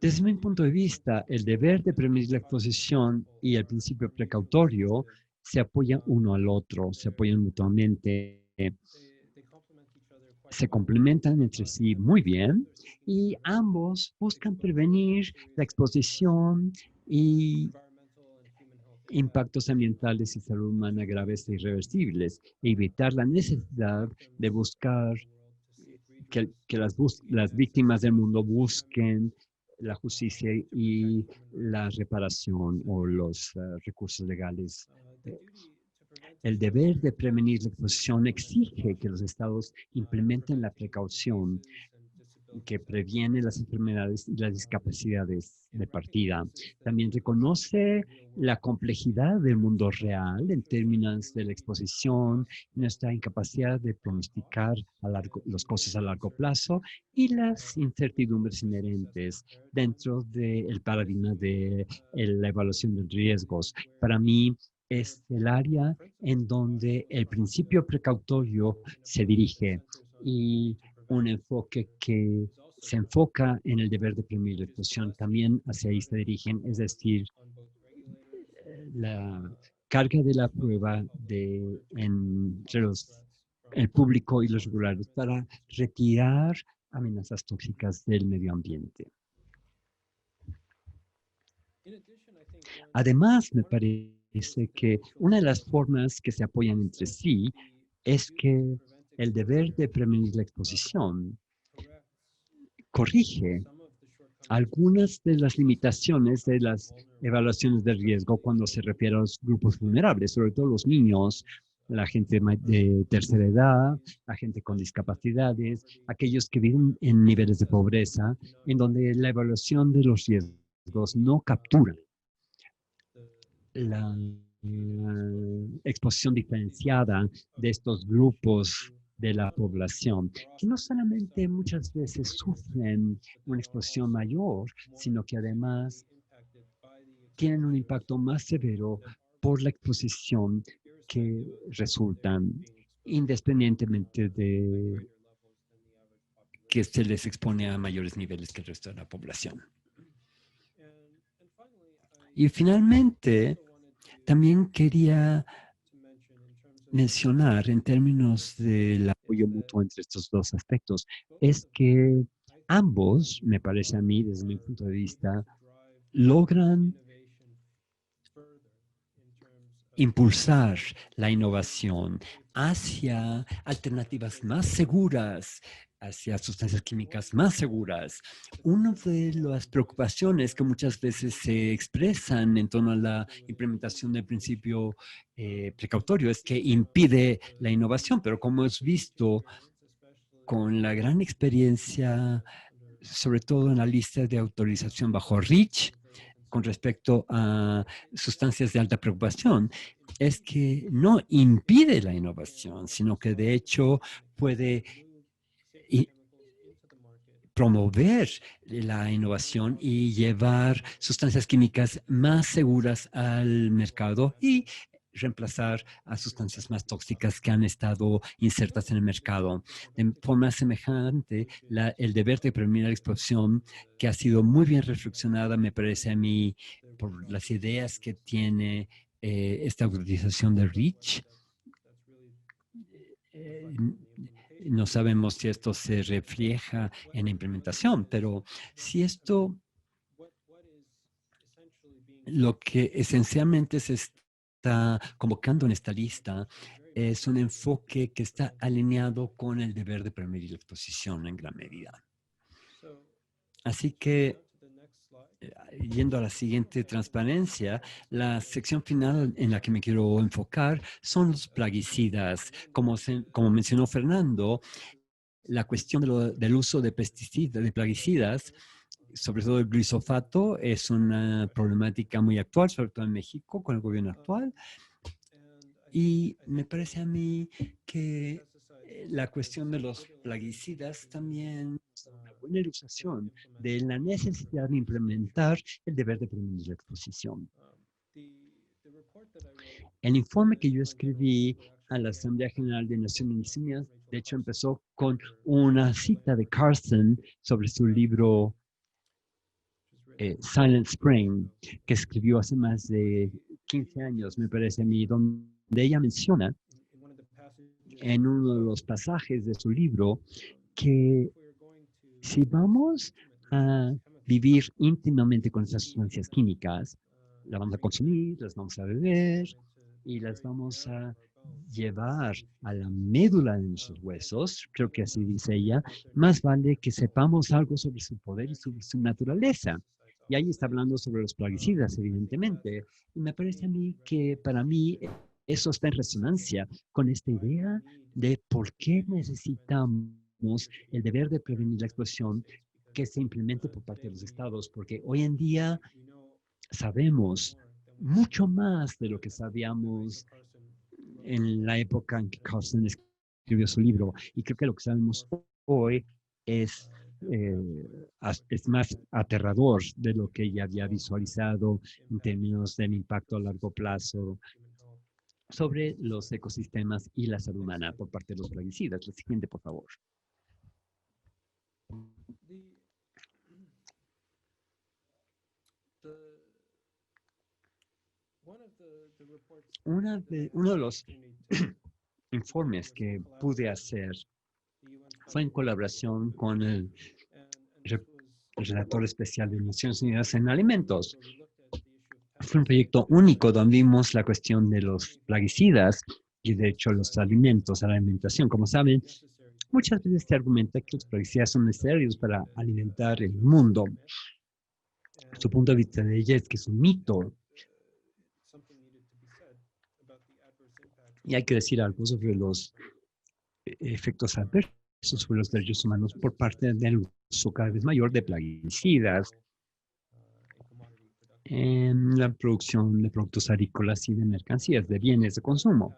Desde mi punto de vista, el deber de prevenir la exposición y el principio precautorio se apoyan uno al otro, se apoyan mutuamente, se complementan entre sí muy bien y ambos buscan prevenir la exposición y impactos ambientales y salud humana graves e irreversibles, e evitar la necesidad de buscar que las víctimas del mundo busquen la justicia y la reparación o los recursos legales. El deber de prevenir la exposición exige que los estados implementen la precaución que previene las enfermedades y las discapacidades de partida. También reconoce la complejidad del mundo real en términos de la exposición, nuestra incapacidad de pronosticar los costos a largo plazo y las incertidumbres inherentes dentro del paradigma de la evaluación de riesgos. Para mí, es el área en donde el principio precautorio se dirige y un enfoque que se enfoca en el deber de prevenir la exposición, también hacia ahí se dirigen, es decir, la carga de la prueba entre el público y los regulares para retirar amenazas tóxicas del medio ambiente. Además, me parece que una de las formas que se apoyan entre sí es que el deber de prevenir la exposición corrige algunas de las limitaciones de las evaluaciones de riesgo cuando se refiere a los grupos vulnerables, sobre todo los niños, la gente de tercera edad, la gente con discapacidades, aquellos que viven en niveles de pobreza, en donde la evaluación de los riesgos no captura la exposición diferenciada de estos grupos de la población, que no solamente muchas veces sufren una exposición mayor, sino que además tienen un impacto más severo por la exposición que resultan, independientemente de que se les expone a mayores niveles que el resto de la población. Y finalmente, también quería mencionar en términos del apoyo mutuo entre estos dos aspectos, es que ambos, me parece a mí, desde mi punto de vista, logran impulsar la innovación hacia alternativas más seguras, hacia sustancias químicas más seguras. Una de las preocupaciones que muchas veces se expresan en torno a la implementación del principio precautorio es que impide la innovación, pero como hemos visto con la gran experiencia, sobre todo en la lista de autorización bajo REACH, con respecto a sustancias de alta preocupación, es que no impide la innovación, sino que de hecho puede promover la innovación y llevar sustancias químicas más seguras al mercado y reemplazar a sustancias más tóxicas que han estado insertas en el mercado. De forma semejante, el deber de prevenir la exposición, que ha sido muy bien reflexionada, me parece a mí, por las ideas que tiene esta autorización de REACH. No sabemos si esto se refleja en la implementación, pero si esto, lo que esencialmente se está convocando en esta lista es un enfoque que está alineado con el deber de prevenir la exposición en gran medida. Así que yendo a la siguiente transparencia, la sección final en la que me quiero enfocar son los plaguicidas. Como mencionó Fernando, la cuestión del uso de pesticidas, de plaguicidas, sobre todo el glisofato, es una problemática muy actual, sobre todo en México, con el gobierno actual. Y me parece a mí que la cuestión de los plaguicidas también es una buena ilustración de la necesidad de implementar el deber de prevenir la exposición. El informe que yo escribí a la Asamblea General de Naciones Unidas, de hecho, empezó con una cita de Carson sobre su libro Silent Spring, que escribió hace más de 15 años, me parece a mí, donde ella menciona en uno de los pasajes de su libro que si vamos a vivir íntimamente con esas sustancias químicas, las vamos a consumir, las vamos a beber y las vamos a llevar a la médula de nuestros huesos, creo que así dice ella, más vale que sepamos algo sobre su poder y sobre su naturaleza. Y ahí está hablando sobre los plaguicidas, evidentemente. Y me parece a mí que para mí eso está en resonancia con esta idea de por qué necesitamos el deber de prevenir la exposición que se implemente por parte de los estados, porque hoy en día sabemos mucho más de lo que sabíamos en la época en que Carson escribió su libro. Y creo que lo que sabemos hoy es más aterrador de lo que ella había visualizado en términos del impacto a largo plazo sobre los ecosistemas y la salud humana por parte de los plaguicidas. La siguiente, por favor. Uno de los informes que pude hacer fue en colaboración con el relator especial de Naciones Unidas en alimentos. Fue un proyecto único donde vimos la cuestión de los plaguicidas y de hecho los alimentos, la alimentación. Como saben, muchas veces se argumenta que los plaguicidas son necesarios para alimentar el mundo. Su punto de vista de ella es que es un mito. Y hay que decir algo sobre los efectos adversos sobre los derechos humanos por parte del uso cada vez mayor de plaguicidas en la producción de productos agrícolas y de mercancías, de bienes de consumo.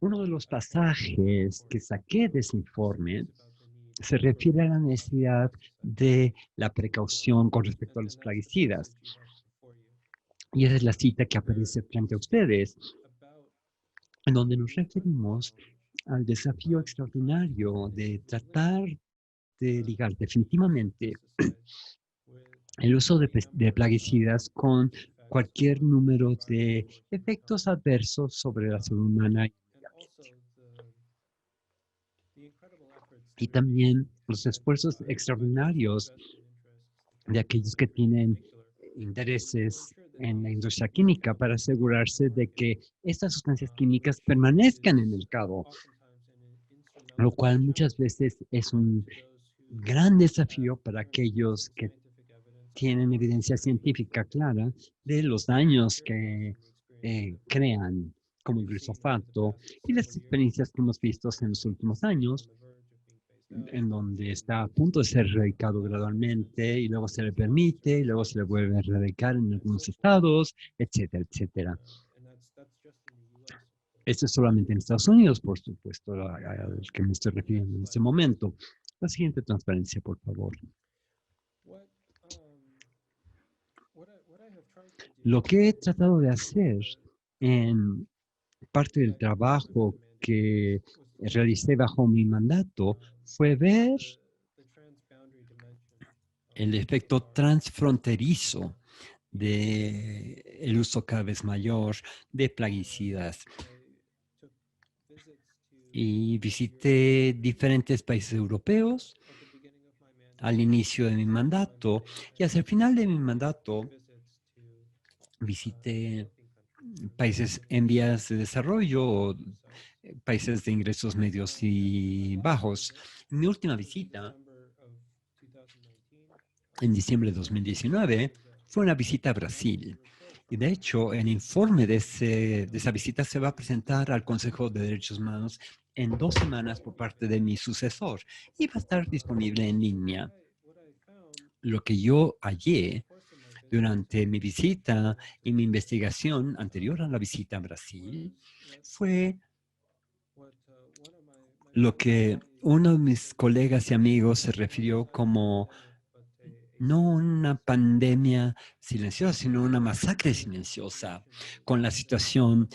Uno de los pasajes que saqué de ese informe se refiere a la necesidad de la precaución con respecto a los plaguicidas. Y esa es la cita que aparece frente a ustedes, en donde nos referimos al desafío extraordinario de tratar de ligar definitivamente el uso de plaguicidas con cualquier número de efectos adversos sobre la salud humana y el medio ambiente. Y también los esfuerzos extraordinarios de aquellos que tienen intereses en la industria química para asegurarse de que estas sustancias químicas permanezcan en el mercado, lo cual muchas veces es un gran desafío para aquellos que tienen evidencia científica clara de los daños que crean, como el glifosato, y las experiencias que hemos visto en los últimos años, en donde está a punto de ser erradicado gradualmente y luego se le permite y luego se le vuelve a erradicar en algunos estados, etcétera, etcétera. Esto es solamente en Estados Unidos, por supuesto, al que me estoy refiriendo en este momento. La siguiente transparencia, por favor. Lo que he tratado de hacer en parte del trabajo que realicé bajo mi mandato fue ver el efecto transfronterizo del uso cada vez mayor de plaguicidas. Y visité diferentes países europeos al inicio de mi mandato y hacia el final de mi mandato visité países en vías de desarrollo o países de ingresos medios y bajos. En mi última visita, en diciembre de 2019, fue una visita a Brasil. Y de hecho, el informe de esa visita se va a presentar al Consejo de Derechos Humanos en 2 semanas por parte de mi sucesor y va a estar disponible en línea. Lo que yo hallé durante mi visita y mi investigación anterior a la visita a Brasil fue lo que uno de mis colegas y amigos se refirió como no una pandemia silenciosa, sino una masacre silenciosa con la situación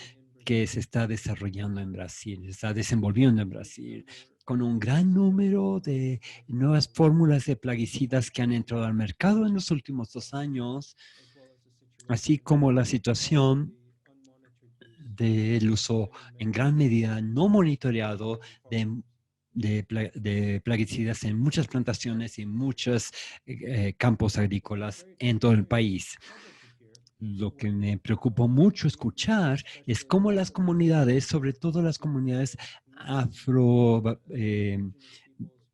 que se está desarrollando en Brasil, se está desenvolviendo en Brasil, con un gran número de nuevas fórmulas de plaguicidas que han entrado al mercado en los últimos 2 años, así como la situación del uso en gran medida no monitoreado de plaguicidas en muchas plantaciones y muchos campos agrícolas en todo el país. Lo que me preocupó mucho escuchar es cómo las comunidades, sobre todo las comunidades afro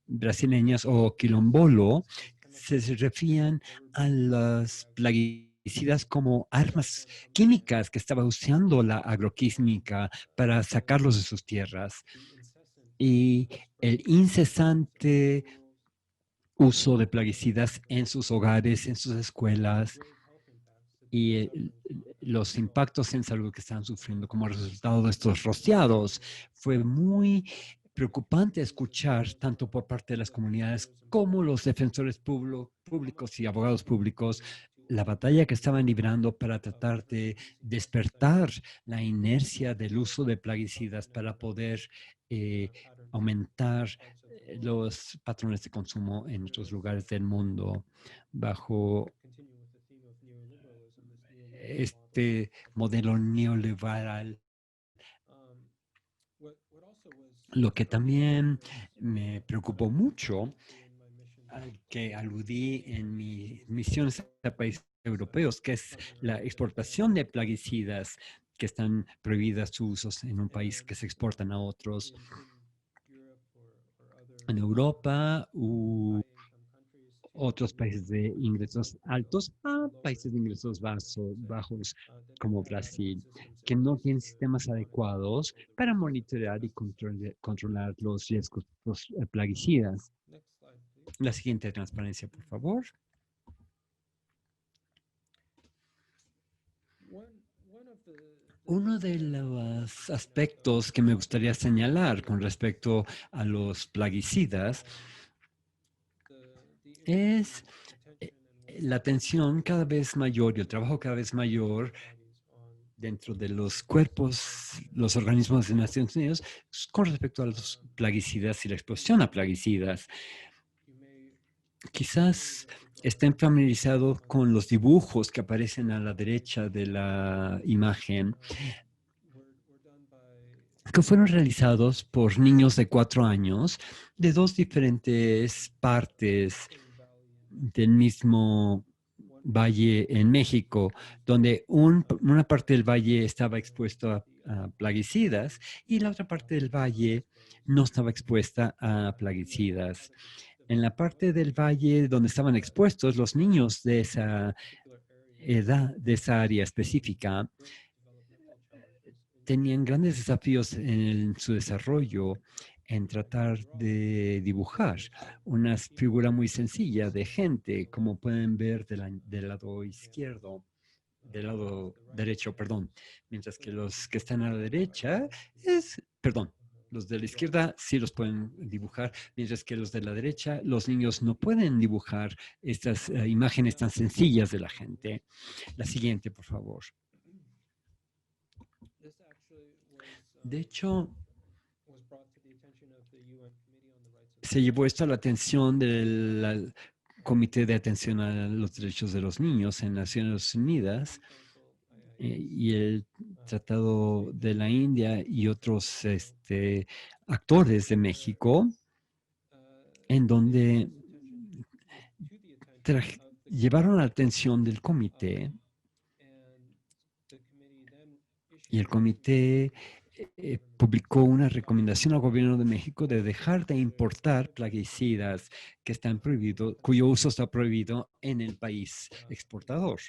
brasileñas o quilombolo, se refieren a las plaguicidas como armas químicas que estaba usando la agroquímica para sacarlos de sus tierras. Y el incesante uso de plaguicidas en sus hogares, en sus escuelas, y los impactos en salud que están sufriendo como resultado de estos rociados. Fue muy preocupante escuchar tanto por parte de las comunidades como los defensores públicos y abogados públicos la batalla que estaban librando para tratar de despertar la inercia del uso de plaguicidas para poder aumentar los patrones de consumo en otros lugares del mundo bajo este modelo neoliberal. Lo que también me preocupó mucho, al que aludí en mis misiones a países europeos, que es la exportación de plaguicidas que están prohibidas su usos en un país que se exportan a otros. En Europa, otros países de ingresos altos a países de ingresos bajos como Brasil, que no tienen sistemas adecuados para monitorear y controlar los riesgos plaguicidas. La siguiente transparencia, por favor. Uno de los aspectos que me gustaría señalar con respecto a los plaguicidas es la atención cada vez mayor y el trabajo cada vez mayor dentro de los cuerpos, los organismos de Naciones Unidas con respecto a los plaguicidas y la exposición a plaguicidas. Quizás estén familiarizados con los dibujos que aparecen a la derecha de la imagen, que fueron realizados por niños de 4 años de 2 diferentes partes del mismo valle en México, donde una parte del valle estaba expuesto a plaguicidas y la otra parte del valle no estaba expuesta a plaguicidas. En la parte del valle donde estaban expuestos los niños de esa edad, de esa área específica, tenían grandes desafíos en su desarrollo en tratar de dibujar una figura muy sencilla de gente, como pueden ver del lado izquierdo, del lado derecho, perdón, mientras que los que están a la derecha los de la izquierda sí los pueden dibujar, mientras que los de la derecha, los niños no pueden dibujar estas imágenes tan sencillas de la gente. La siguiente, por favor. De hecho, se llevó esto a la atención del Comité de Atención a los Derechos de los Niños en Naciones Unidas y el Tratado de la India y otros actores de México, en donde llevaron a la atención del comité y el comité publicó una recomendación al gobierno de México de dejar de importar plaguicidas que están prohibidos, cuyo uso está prohibido en el país exportador,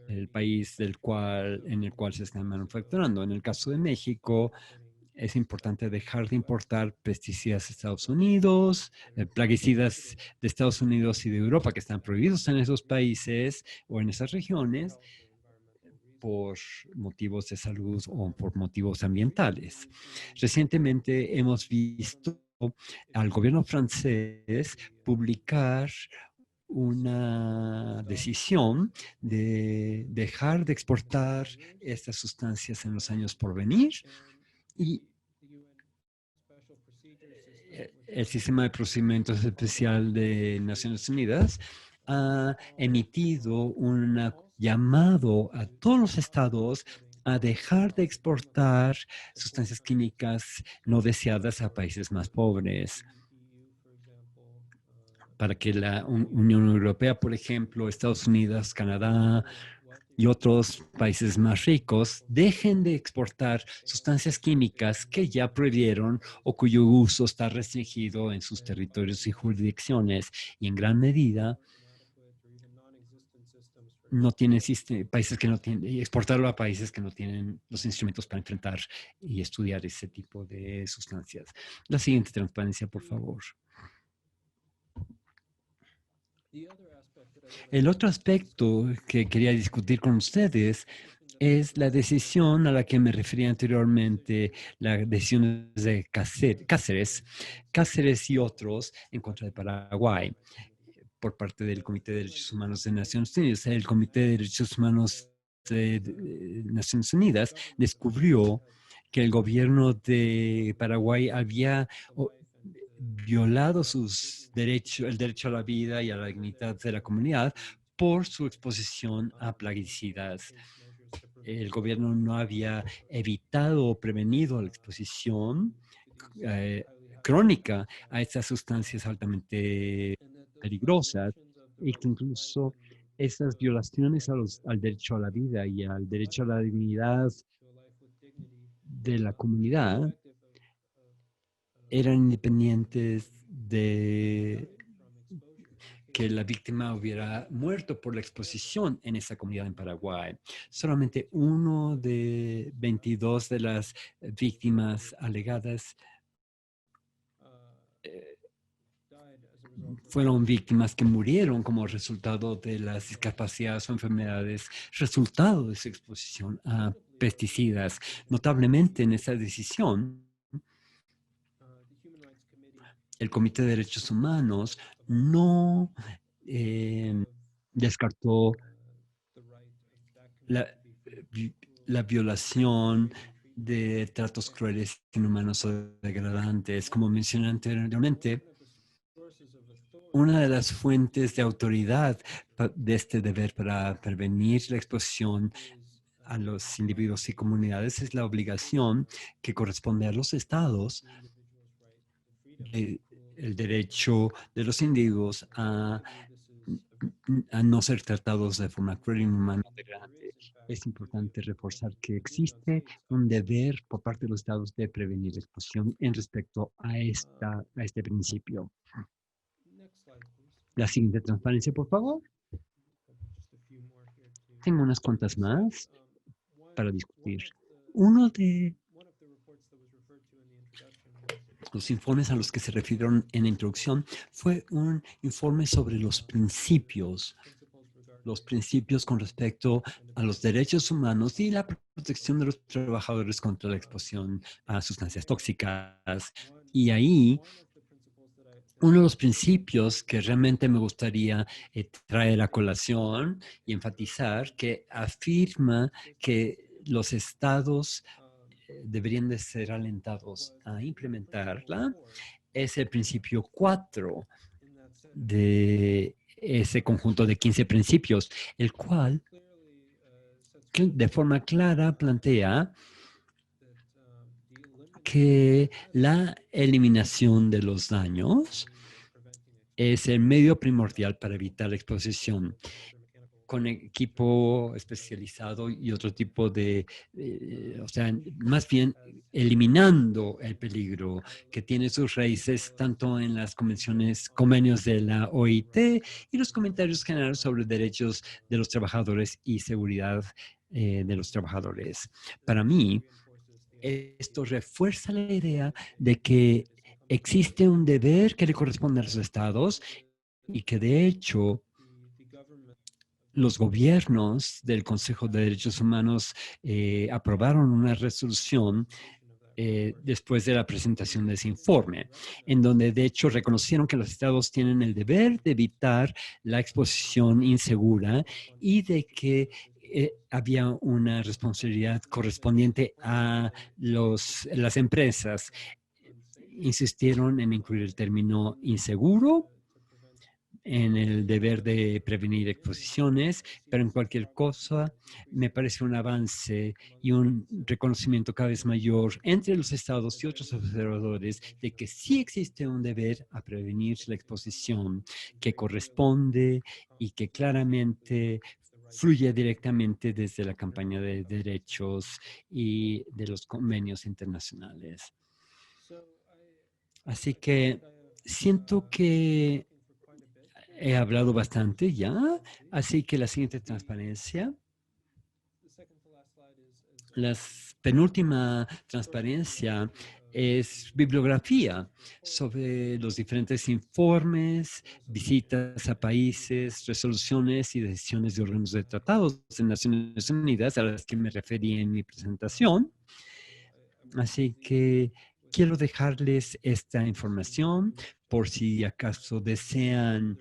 el país en el cual se están manufacturando. En el caso de México, es importante dejar de importar pesticidas de Estados Unidos, plaguicidas de Estados Unidos y de Europa que están prohibidos en esos países o en esas regiones por motivos de salud o por motivos ambientales. Recientemente hemos visto al gobierno francés publicar una decisión de dejar de exportar estas sustancias en los años por venir y el sistema de procedimientos especial de Naciones Unidas ha emitido un llamado a todos los estados a dejar de exportar sustancias químicas no deseadas a países más pobres. Para que la Unión Europea, por ejemplo, Estados Unidos, Canadá y otros países más ricos dejen de exportar sustancias químicas que ya prohibieron o cuyo uso está restringido en sus territorios y jurisdicciones y en gran medida no tienen países que no tienen, exportarlo a países que no tienen los instrumentos para enfrentar y estudiar ese tipo de sustancias. La siguiente transparencia, por favor. El otro aspecto que quería discutir con ustedes es la decisión a la que me refería anteriormente, la decisión de Cáceres y otros en contra de Paraguay por parte del Comité de Derechos Humanos de Naciones Unidas. El Comité de Derechos Humanos de Naciones Unidas descubrió que el gobierno de Paraguay había violado el derecho a la vida y a la dignidad de la comunidad por su exposición a plaguicidas. El gobierno no había evitado o prevenido la exposición crónica a estas sustancias altamente peligrosas y que incluso esas violaciones al derecho a la vida y al derecho a la dignidad de la comunidad eran independientes de que la víctima hubiera muerto por la exposición en esa comunidad en Paraguay. Solamente uno de 22 de las víctimas alegadas fueron víctimas que murieron como resultado de las discapacidades o enfermedades resultado de su exposición a pesticidas. Notablemente en esa decisión, el Comité de Derechos Humanos no descartó la violación de tratos crueles, inhumanos o degradantes. Como mencioné anteriormente, una de las fuentes de autoridad de este deber para prevenir la exposición a los individuos y comunidades es la obligación que corresponde a los estados, el derecho de los individuos a no ser tratados de forma cruel y inhumana. Es importante reforzar que existe un deber por parte de los estados de prevenir la exposición en respecto a este principio. La siguiente transparencia, por favor. Tengo unas cuantas más para discutir. Uno de los informes a los que se refirieron en la introducción fue un informe sobre los principios con respecto a los derechos humanos y la protección de los trabajadores contra la exposición a sustancias tóxicas. Y ahí, uno de los principios que realmente me gustaría traer a colación y enfatizar, que afirma que los estados deberían de ser alentados a implementarla, es el principio 4 de ese conjunto de 15 principios, el cual de forma clara plantea que la eliminación de los daños es el medio primordial para evitar la exposición. con equipo especializado y otro tipo de, o sea, más bien eliminando el peligro que tiene sus raíces tanto en las convenios de la OIT y los comentarios generales sobre derechos de los trabajadores y seguridad de los trabajadores. Para mí, esto refuerza la idea de que existe un deber que le corresponde a los estados y que de hecho los gobiernos del Consejo de Derechos Humanos aprobaron una resolución después de la presentación de ese informe, en donde de hecho reconocieron que los estados tienen el deber de evitar la exposición insegura y de que había una responsabilidad correspondiente a las empresas. Insistieron en incluir el término inseguro en el deber de prevenir exposiciones, pero en cualquier cosa me parece un avance y un reconocimiento cada vez mayor entre los estados y otros observadores de que sí existe un deber a prevenir la exposición que corresponde y que claramente fluye directamente desde la campaña de derechos y de los convenios internacionales. Así que siento que he hablado bastante ya, así que la siguiente transparencia. La penúltima transparencia es bibliografía sobre los diferentes informes, visitas a países, resoluciones y decisiones de órganos de tratados de Naciones Unidas a las que me referí en mi presentación. Así que quiero dejarles esta información por si acaso desean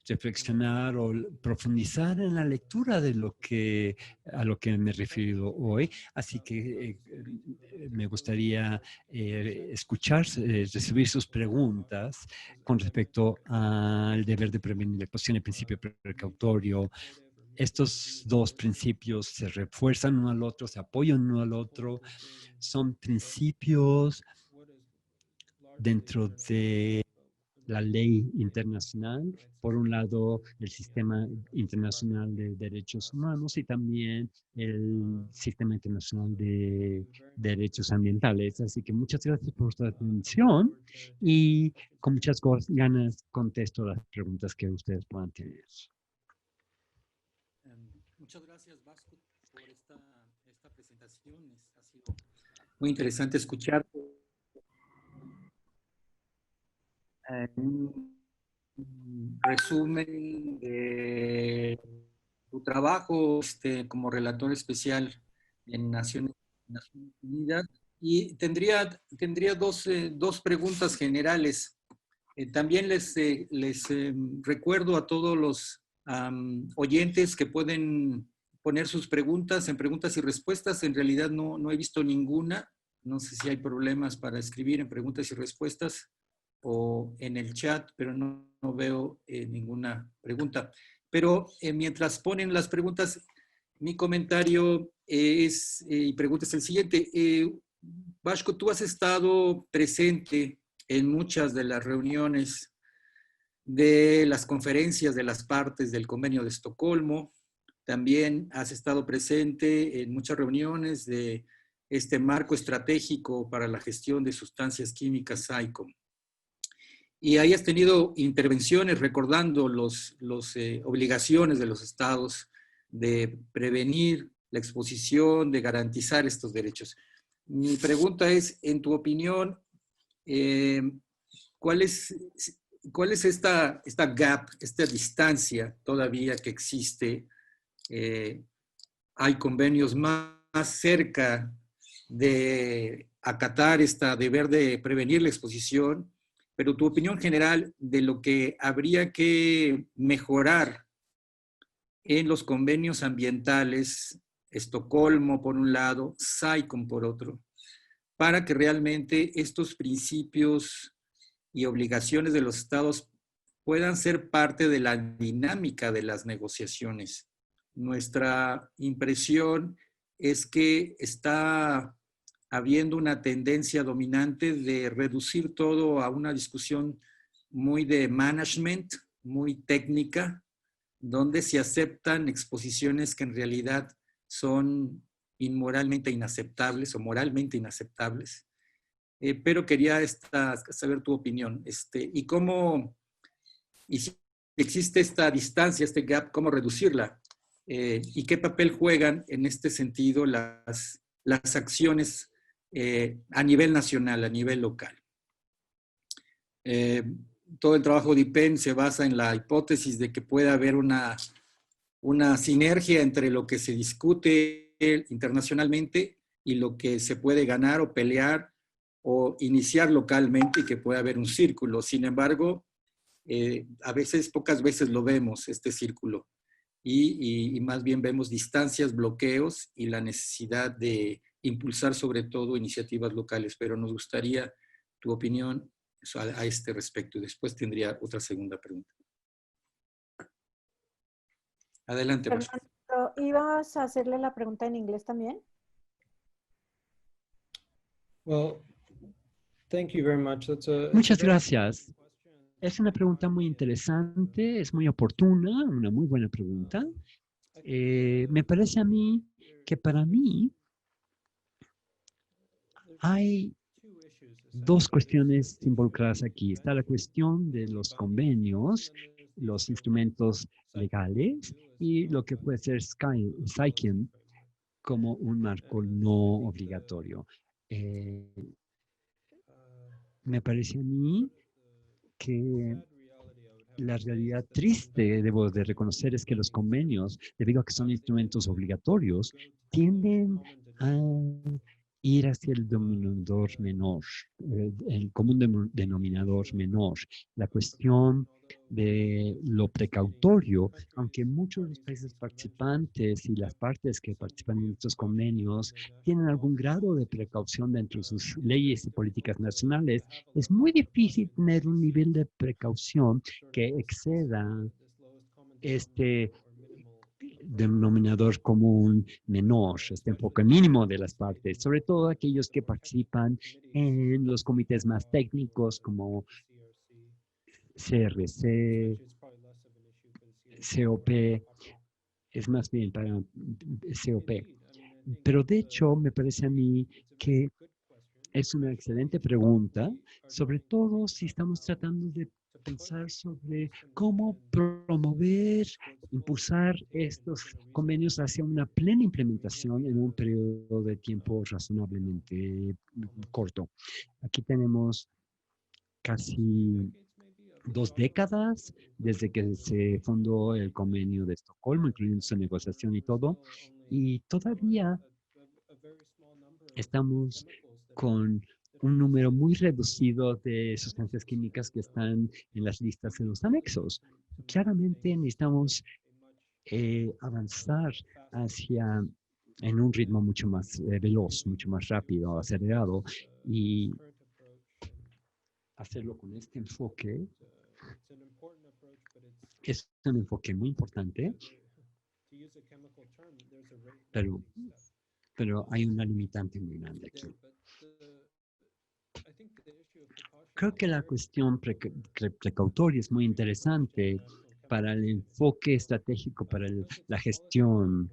reflexionar o profundizar en la lectura de a lo que me he referido hoy. Así que me gustaría escuchar, recibir sus preguntas con respecto al deber de prevenir la exposición, el principio precautorio. Estos dos principios se refuerzan uno al otro, se apoyan uno al otro. Son principios dentro de la ley internacional, por un lado el sistema internacional de derechos humanos y también el sistema internacional de derechos ambientales. Así que muchas gracias por su atención y con muchas ganas contesto las preguntas que ustedes puedan tener. Muchas gracias, Vasco, por esta presentación. Ha sido muy interesante escuchar. Un resumen de tu trabajo como relator especial en Naciones Unidas. Y tendría dos preguntas generales. También les recuerdo a todos los oyentes que pueden poner sus preguntas en preguntas y respuestas. En realidad no he visto ninguna. No sé si hay problemas para escribir en preguntas y respuestas o en el chat, pero no veo ninguna pregunta. Pero mientras ponen las preguntas, mi comentario y pregunta es el siguiente. Vasco, tú has estado presente en muchas de las reuniones de las conferencias de las partes del Convenio de Estocolmo. También has estado presente en muchas reuniones de este marco estratégico para la gestión de sustancias químicas SAICOM. Y ahí has tenido intervenciones recordando las obligaciones de los estados de prevenir la exposición, de garantizar estos derechos. Mi pregunta es, en tu opinión, ¿cuál es esta gap, esta distancia todavía que existe? Hay convenios más cerca de acatar este deber de prevenir la exposición, pero tu opinión general de lo que habría que mejorar en los convenios ambientales, Estocolmo por un lado, SAICOM por otro, para que realmente estos principios y obligaciones de los estados puedan ser parte de la dinámica de las negociaciones. Nuestra impresión es que está habiendo una tendencia dominante de reducir todo a una discusión muy de management, muy técnica, donde se aceptan exposiciones que en realidad son inmoralmente inaceptables o moralmente inaceptables. Pero quería saber tu opinión. Y si existe esta distancia, este gap, ¿cómo reducirla? ¿Y qué papel juegan en este sentido las acciones a nivel nacional, a nivel local? Todo el trabajo de IPEN se basa en la hipótesis de que puede haber una sinergia entre lo que se discute internacionalmente y lo que se puede ganar o pelear o iniciar localmente, y que puede haber un círculo. Sin embargo, pocas veces lo vemos, este círculo, y más bien vemos distancias, bloqueos y la necesidad de impulsar sobre todo iniciativas locales. Pero nos gustaría tu opinión a este respecto, y después tendría otra segunda pregunta. Adelante, Marshall. Fernando, ¿ibas a hacerle la pregunta en inglés también? Well, thank you very much. Muchas gracias. Es una pregunta muy interesante, es muy oportuna, una muy buena pregunta. Me parece a mí que para mí hay dos cuestiones involucradas aquí. Está la cuestión de los convenios, los instrumentos legales y lo que puede ser SAICM como un marco no obligatorio. Me parece a mí que la realidad triste, debo de reconocer, es que los convenios, debido a que son instrumentos obligatorios, tienden a ir hacia el denominador menor, el común denominador menor. La cuestión de lo precautorio, aunque muchos de los países participantes y las partes que participan en estos convenios tienen algún grado de precaución dentro de sus leyes y políticas nacionales, es muy difícil tener un nivel de precaución que exceda este denominador común menor, este enfoque mínimo de las partes, sobre todo aquellos que participan en los comités más técnicos como CRC, COP, es más bien para COP. Pero de hecho, me parece a mí que es una excelente pregunta, sobre todo si estamos tratando de pensar sobre cómo promover, impulsar estos convenios hacia una plena implementación en un periodo de tiempo razonablemente corto. Aquí tenemos casi 2 décadas desde que se fundó el convenio de Estocolmo, incluyendo su negociación y todo, y todavía estamos con un número muy reducido de sustancias químicas que están en las listas en los anexos. Claramente necesitamos avanzar hacia en un ritmo mucho más veloz, mucho más rápido, acelerado, y hacerlo con este enfoque es un enfoque muy importante, pero hay una limitante muy grande aquí. Creo que la cuestión precautoria es muy interesante para el enfoque estratégico, para la gestión,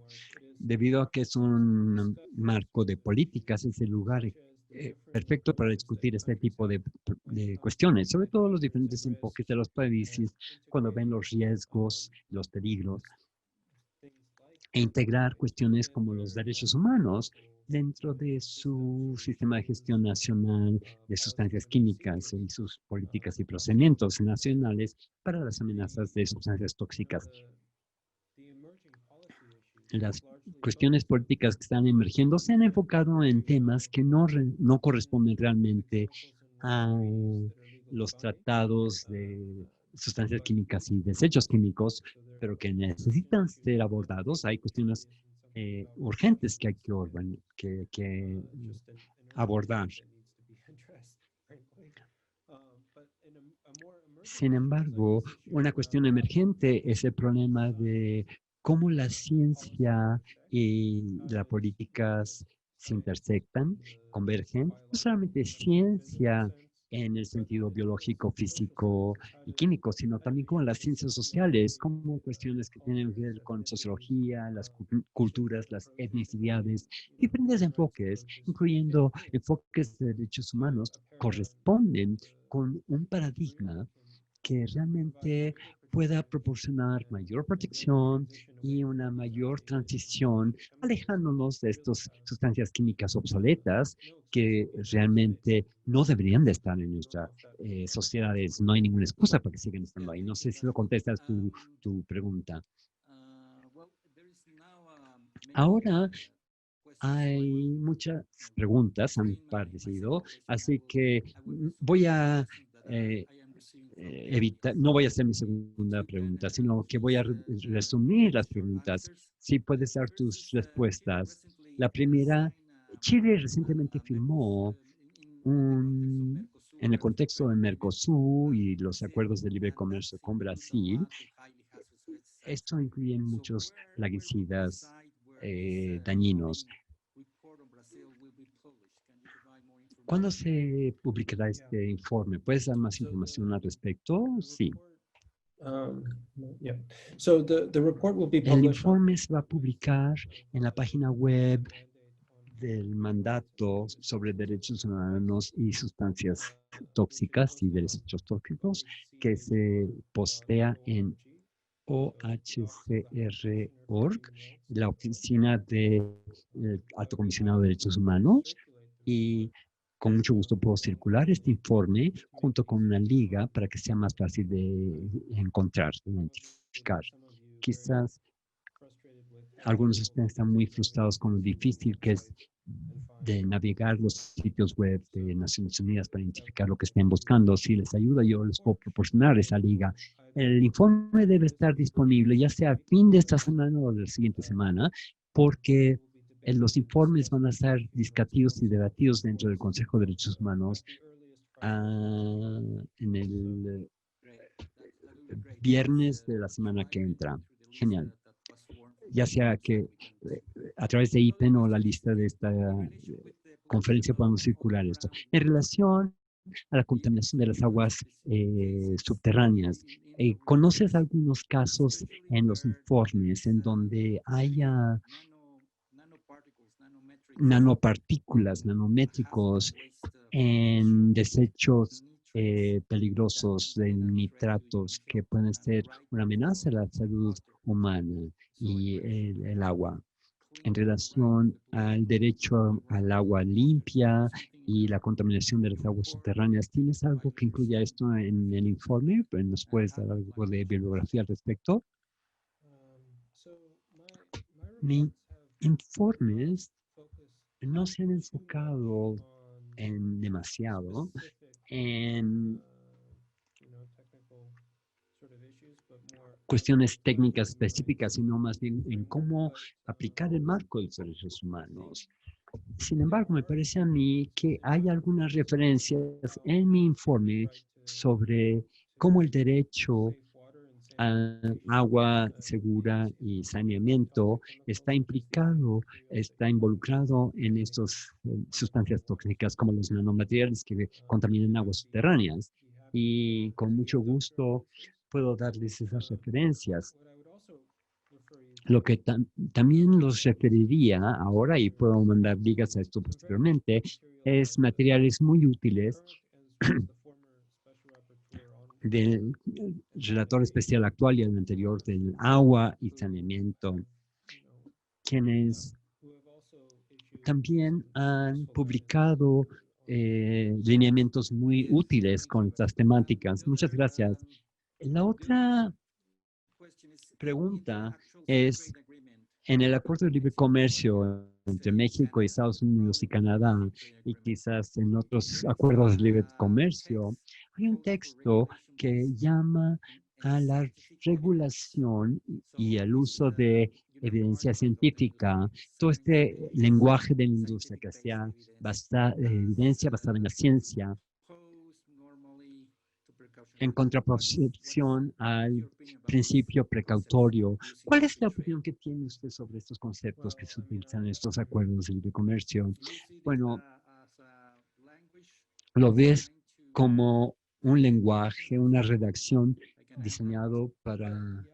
debido a que es un marco de políticas, es el lugar perfecto para discutir este tipo de cuestiones, sobre todo los diferentes enfoques de los países, cuando ven los riesgos, los peligros, e integrar cuestiones como los derechos humanos dentro de su sistema de gestión nacional de sustancias químicas y sus políticas y procedimientos nacionales para las amenazas de sustancias tóxicas. Las cuestiones políticas que están emergiendo se han enfocado en temas que no corresponden realmente a los tratados de sustancias químicas y desechos químicos, pero que necesitan ser abordados. Hay cuestiones urgentes que hay que abordar. Sin embargo, una cuestión emergente es el problema de cómo la ciencia y las políticas se intersectan, convergen. No solamente ciencia en el sentido biológico, físico y químico, sino también como las ciencias sociales, como cuestiones que tienen que ver con sociología, las culturas, las etnicidades, diferentes enfoques, incluyendo enfoques de derechos humanos, corresponden con un paradigma que realmente pueda proporcionar mayor protección y una mayor transición, alejándonos de estas sustancias químicas obsoletas que realmente no deberían de estar en nuestras sociedades. No hay ninguna excusa para que sigan estando ahí. No sé si lo contestas tu pregunta. Ahora hay muchas preguntas, han parecido, así que voy a evitar, no voy a hacer mi segunda pregunta, sino que voy a resumir las preguntas. Si puedes dar tus respuestas. La primera, Chile recientemente firmó en el contexto de Mercosur y los acuerdos de libre comercio con Brasil. Esto incluye muchos plaguicidas dañinos. ¿Cuándo se publicará este informe? ¿Puedes dar más información al respecto? Sí. Yeah. So the report will be El published informe se va a publicar en la página web del mandato sobre derechos humanos y sustancias tóxicas y desechos tóxicos que se postea en OHCR.org, la oficina del Alto Comisionado de Derechos Humanos, y con mucho gusto puedo circular este informe junto con una liga para que sea más fácil de encontrar, de identificar. Quizás algunos de ustedes están muy frustrados con lo difícil que es de navegar los sitios web de Naciones Unidas para identificar lo que estén buscando. Si les ayuda, yo les puedo proporcionar esa liga. El informe debe estar disponible ya sea al fin de esta semana o de la siguiente semana, porque los informes van a ser discutidos y debatidos dentro del Consejo de Derechos Humanos en el viernes de la semana que entra. Genial. Ya sea que a través de IPEN o la lista de esta conferencia podamos circular esto. En relación a la contaminación de las aguas subterráneas, ¿conoces algunos casos en los informes en donde haya nanopartículas, nanométricos en desechos peligrosos de nitratos que pueden ser una amenaza a la salud humana y el agua? En relación al derecho al agua limpia y la contaminación de las aguas subterráneas, ¿tienes algo que incluya esto en el informe? ¿Nos puedes dar algo de bibliografía al respecto? Mis informes no se han enfocado en demasiado en cuestiones técnicas específicas, sino más bien en cómo aplicar el marco de los derechos humanos. Sin embargo, me parece a mí que hay algunas referencias en mi informe sobre cómo el derecho a agua segura y saneamiento está implicado, está involucrado en estas sustancias tóxicas como los nanomateriales que contaminan aguas subterráneas. Y con mucho gusto puedo darles esas referencias. Lo que también los referiría ahora, y puedo mandar ligas a esto posteriormente, es materiales muy útiles del relator especial actual y el anterior del agua y saneamiento, quienes también han publicado lineamientos muy útiles con estas temáticas. Muchas gracias. La otra pregunta es, en el Acuerdo de Libre Comercio entre México y Estados Unidos y Canadá, y quizás en otros acuerdos de libre comercio, hay un texto que llama a la regulación y el uso de evidencia científica, todo este lenguaje de la industria que sea evidencia basada en la ciencia, en contraposición al principio precautorio. ¿Cuál es la opinión que tiene usted sobre estos conceptos que se utilizan en estos acuerdos de libre comercio? Bueno, ¿lo ves como un lenguaje, una redacción diseñado para...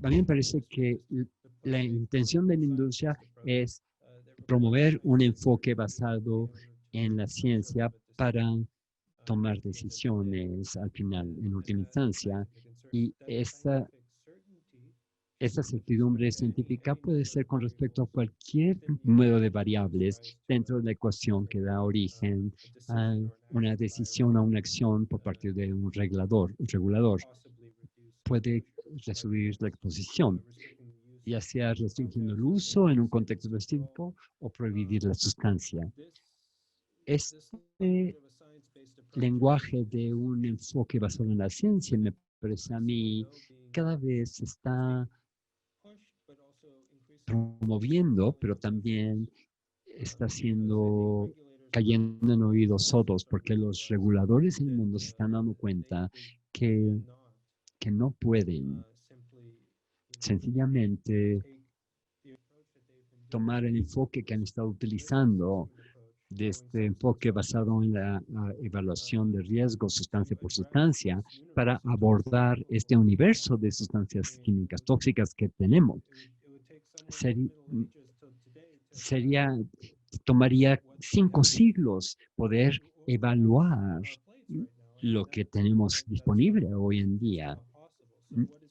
A mí me parece que la intención de la industria es promover un enfoque basado en la ciencia para tomar decisiones al final, en última instancia, y esa certidumbre científica puede ser con respecto a cualquier número de variables dentro de la ecuación que da origen a una decisión o una acción por parte de un regulador. Puede reducir la exposición, ya sea restringiendo el uso en un contexto específico o prohibir la sustancia. Este lenguaje de un enfoque basado en la ciencia, me parece a mí, cada vez está promoviendo, pero también está cayendo en oídos sordos, porque los reguladores en el mundo se están dando cuenta que no pueden sencillamente tomar el enfoque que han estado utilizando de este enfoque basado en la evaluación de riesgo sustancia por sustancia para abordar este universo de sustancias químicas tóxicas que tenemos. Tomaría 5 siglos poder evaluar lo que tenemos disponible hoy en día.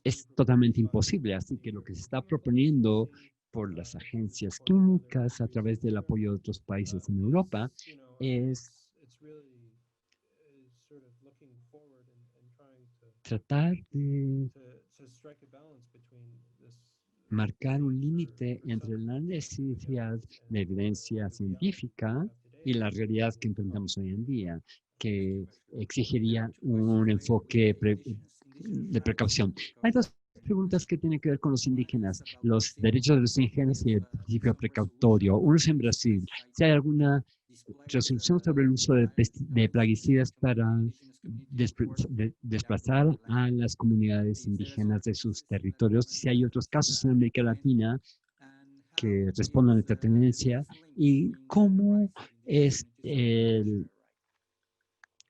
Es totalmente imposible, así que lo que se está proponiendo por las agencias químicas a través del apoyo de otros países en Europa es tratar de marcar un límite entre la necesidad de evidencia científica y la realidad que enfrentamos hoy en día, que exigiría un enfoque de precaución. Hay dos preguntas que tienen que ver con los indígenas, los derechos de los indígenas y el principio precautorio. Uno es en Brasil. Si hay alguna resolución sobre el uso de plaguicidas para desplazar a las comunidades indígenas de sus territorios. Si hay otros casos en América Latina que respondan a esta tendencia y cómo es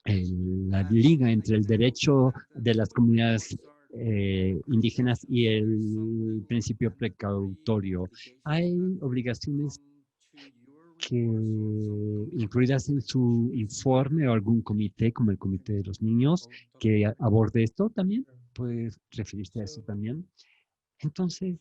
la liga entre el derecho de las comunidades indígenas y el principio precautorio. Hay obligaciones que incluidas en su informe o algún comité, como el Comité de los Niños, que aborde esto también. ¿Puedes referirte a eso también? Entonces,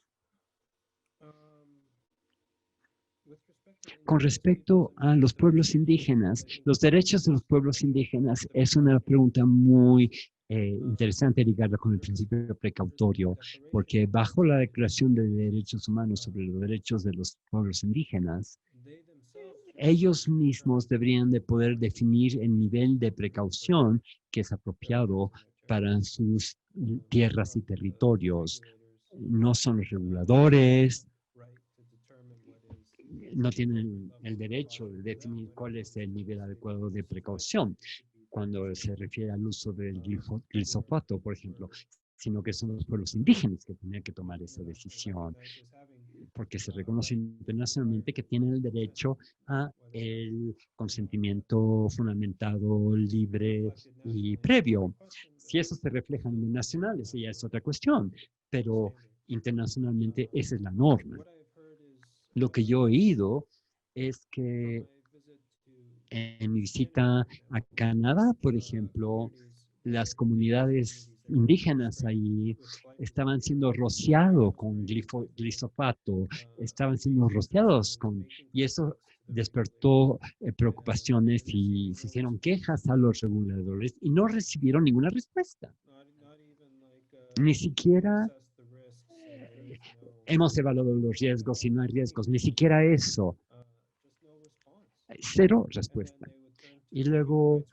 con respecto a los pueblos indígenas, los derechos de los pueblos indígenas es una pregunta muy interesante ligada con el principio precautorio, porque bajo la Declaración de Derechos Humanos sobre los derechos de los pueblos indígenas, ellos mismos deberían de poder definir el nivel de precaución que es apropiado para sus tierras y territorios. No son los reguladores, no tienen el derecho de definir cuál es el nivel adecuado de precaución cuando se refiere al uso del glifosato, por ejemplo, sino que son los pueblos indígenas que tenían que tomar esa decisión, porque se reconoce internacionalmente que tienen el derecho a el consentimiento fundamentado, libre y previo. Si eso se refleja en nacionales, ya es otra cuestión, pero internacionalmente esa es la norma. Lo que yo he oído es que en mi visita a Canadá, por ejemplo, las comunidades indígenas ahí estaban siendo rociados con glifosato, estaban siendo rociados y eso despertó preocupaciones y se hicieron quejas a los reguladores y no recibieron ninguna respuesta. Ni siquiera hemos evaluado los riesgos y no hay riesgos, ni siquiera eso. Cero respuesta. Y luego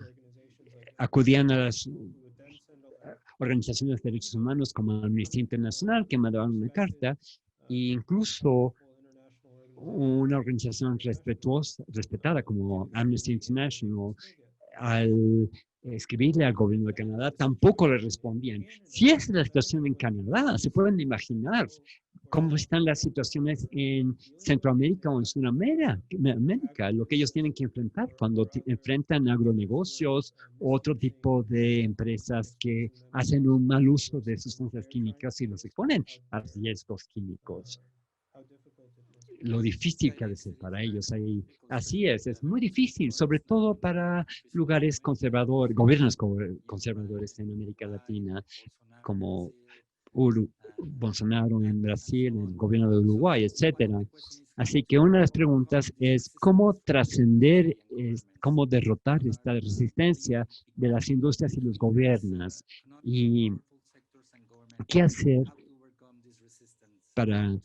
acudían a las organizaciones de derechos humanos como Amnistía Internacional que mandaban una carta e incluso una organización respetada como Amnesty International al escribirle al gobierno de Canadá tampoco le respondían. Si es la situación en Canadá, se pueden imaginar cómo están las situaciones en Centroamérica o en Sudamérica, lo que ellos tienen que enfrentar cuando enfrentan agronegocios u otro tipo de empresas que hacen un mal uso de sustancias químicas y los exponen a riesgos químicos. Lo difícil que ha de ser para ellos ahí. Así es muy difícil, sobre todo para lugares conservadores, gobiernos conservadores en América Latina, como Bolsonaro en Brasil, el gobierno de Uruguay, etcétera. Así que una de las preguntas es cómo trascender, cómo derrotar esta resistencia de las industrias y los gobiernos y qué hacer para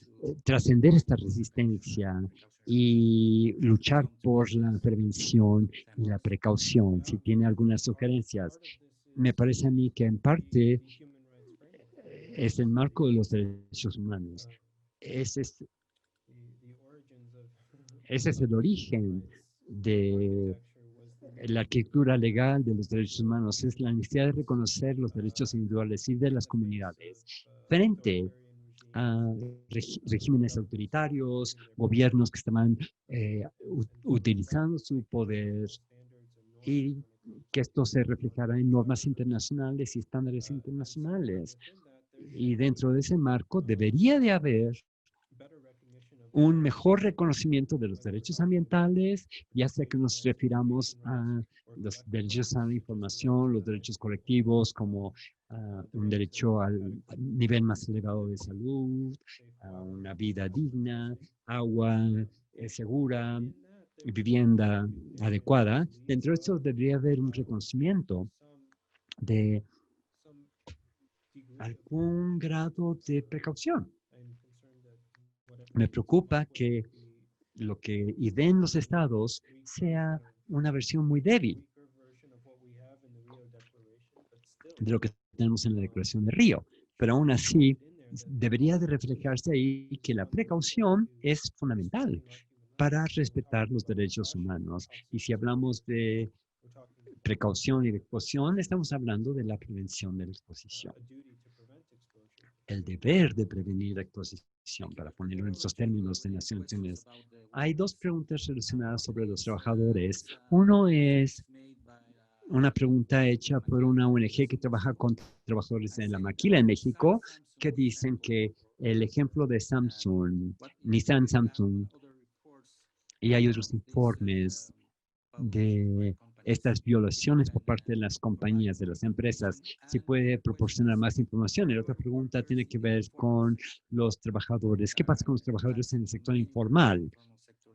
trascender esta resistencia y luchar por la prevención y la precaución. Si tiene algunas sugerencias, me parece a mí que en parte es el marco de los derechos humanos. Ese es el origen de la arquitectura legal de los derechos humanos, es la necesidad de reconocer los derechos individuales y de las comunidades frente a regímenes autoritarios, gobiernos que estaban utilizando su poder y que esto se reflejará en normas internacionales y estándares internacionales. Y dentro de ese marco debería de haber un mejor reconocimiento de los derechos ambientales, ya sea que nos refiramos a los derechos a la información, los derechos colectivos, como un derecho al nivel más elevado de salud, a una vida digna, agua segura, vivienda adecuada. Dentro de esto debería haber un reconocimiento de algún grado de precaución. Me preocupa que lo que ideen los estados sea una versión muy débil de lo que tenemos en la Declaración de Río. Pero aún así, debería de reflejarse ahí que la precaución es fundamental para respetar los derechos humanos. Y si hablamos de precaución y de exposición, estamos hablando de la prevención de la exposición. El deber de prevenir la exposición, para ponerlo en estos términos de Naciones Unidas. Hay dos preguntas relacionadas sobre los trabajadores. Uno es una pregunta hecha por una ONG que trabaja con trabajadores en la maquila en México, que dicen que el ejemplo de Samsung, Nissan Samsung, y hay otros informes de estas violaciones por parte de las compañías, de las empresas, si puede proporcionar más información. Y la otra pregunta tiene que ver con los trabajadores. ¿Qué pasa con los trabajadores en el sector informal?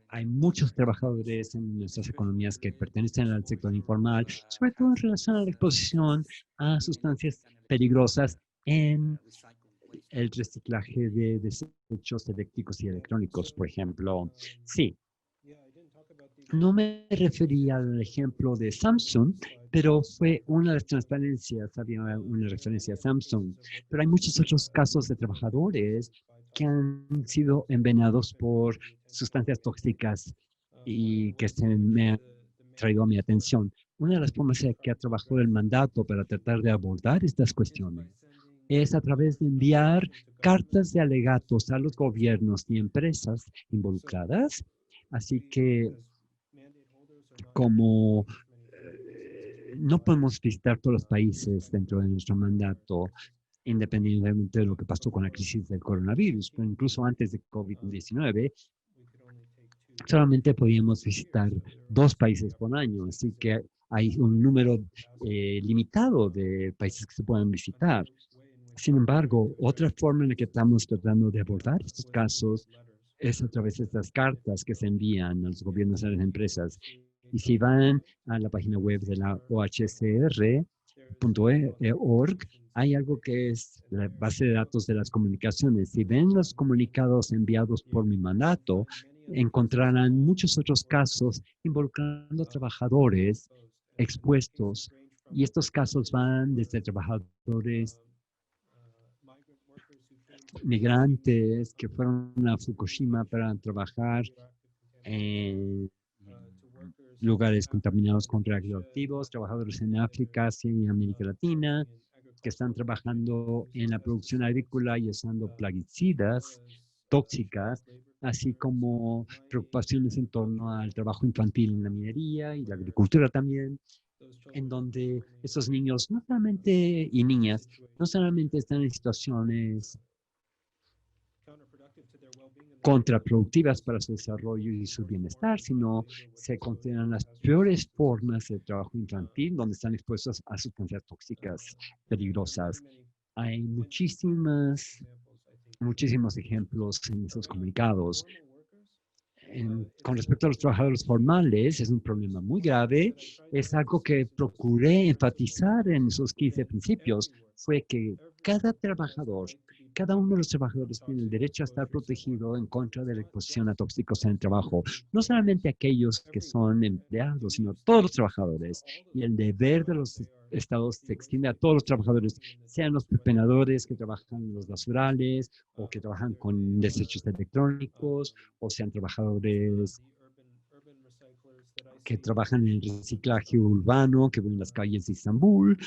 Hay muchos trabajadores en nuestras economías que pertenecen al sector informal, sobre todo en relación a la exposición a sustancias peligrosas en el reciclaje de desechos eléctricos y electrónicos, por ejemplo. Sí. No me refería al ejemplo de Samsung, pero fue una de las transparencias, había una referencia a Samsung. Pero hay muchos otros casos de trabajadores que han sido envenenados por sustancias tóxicas y que se me han traído a mi atención. Una de las formas en que ha trabajado el mandato para tratar de abordar estas cuestiones es a través de enviar cartas de alegatos a los gobiernos y empresas involucradas. Así que como no podemos visitar todos los países dentro de nuestro mandato, independientemente de lo que pasó con la crisis del coronavirus, pero incluso antes de COVID-19, solamente podíamos visitar 2 países por año, así que hay un número limitado de países que se pueden visitar. Sin embargo, otra forma en la que estamos tratando de abordar estos casos es a través de estas cartas que se envían a los gobiernos y a las empresas. Y si van a la página web de la OHCR.org, hay algo que es la base de datos de las comunicaciones. Si ven los comunicados enviados por mi mandato, encontrarán muchos otros casos involucrando trabajadores expuestos. Y estos casos van desde trabajadores migrantes que fueron a Fukushima para trabajar en lugares contaminados con radioactivos, trabajadores en África, Asia y América Latina, que están trabajando en la producción agrícola y usando plaguicidas tóxicas, así como preocupaciones en torno al trabajo infantil en la minería y la agricultura también, en donde estos niños no solamente y niñas no solamente están en situaciones contraproductivas para su desarrollo y su bienestar, sino se consideran las peores formas de trabajo infantil donde están expuestos a sustancias tóxicas peligrosas. Hay muchísimos ejemplos en esos comunicados. Con respecto a los trabajadores formales, es un problema muy grave. Es algo que procuré enfatizar en esos 15 principios, fue que cada uno de los trabajadores tiene el derecho a estar protegido en contra de la exposición a tóxicos en el trabajo. No solamente aquellos que son empleados, sino todos los trabajadores. Y el deber de los estados se extiende a todos los trabajadores, sean los pepenadores que trabajan en los basurales o que trabajan con desechos electrónicos, o sean trabajadores que trabajan en el reciclaje urbano, que ven en las calles de Estambul,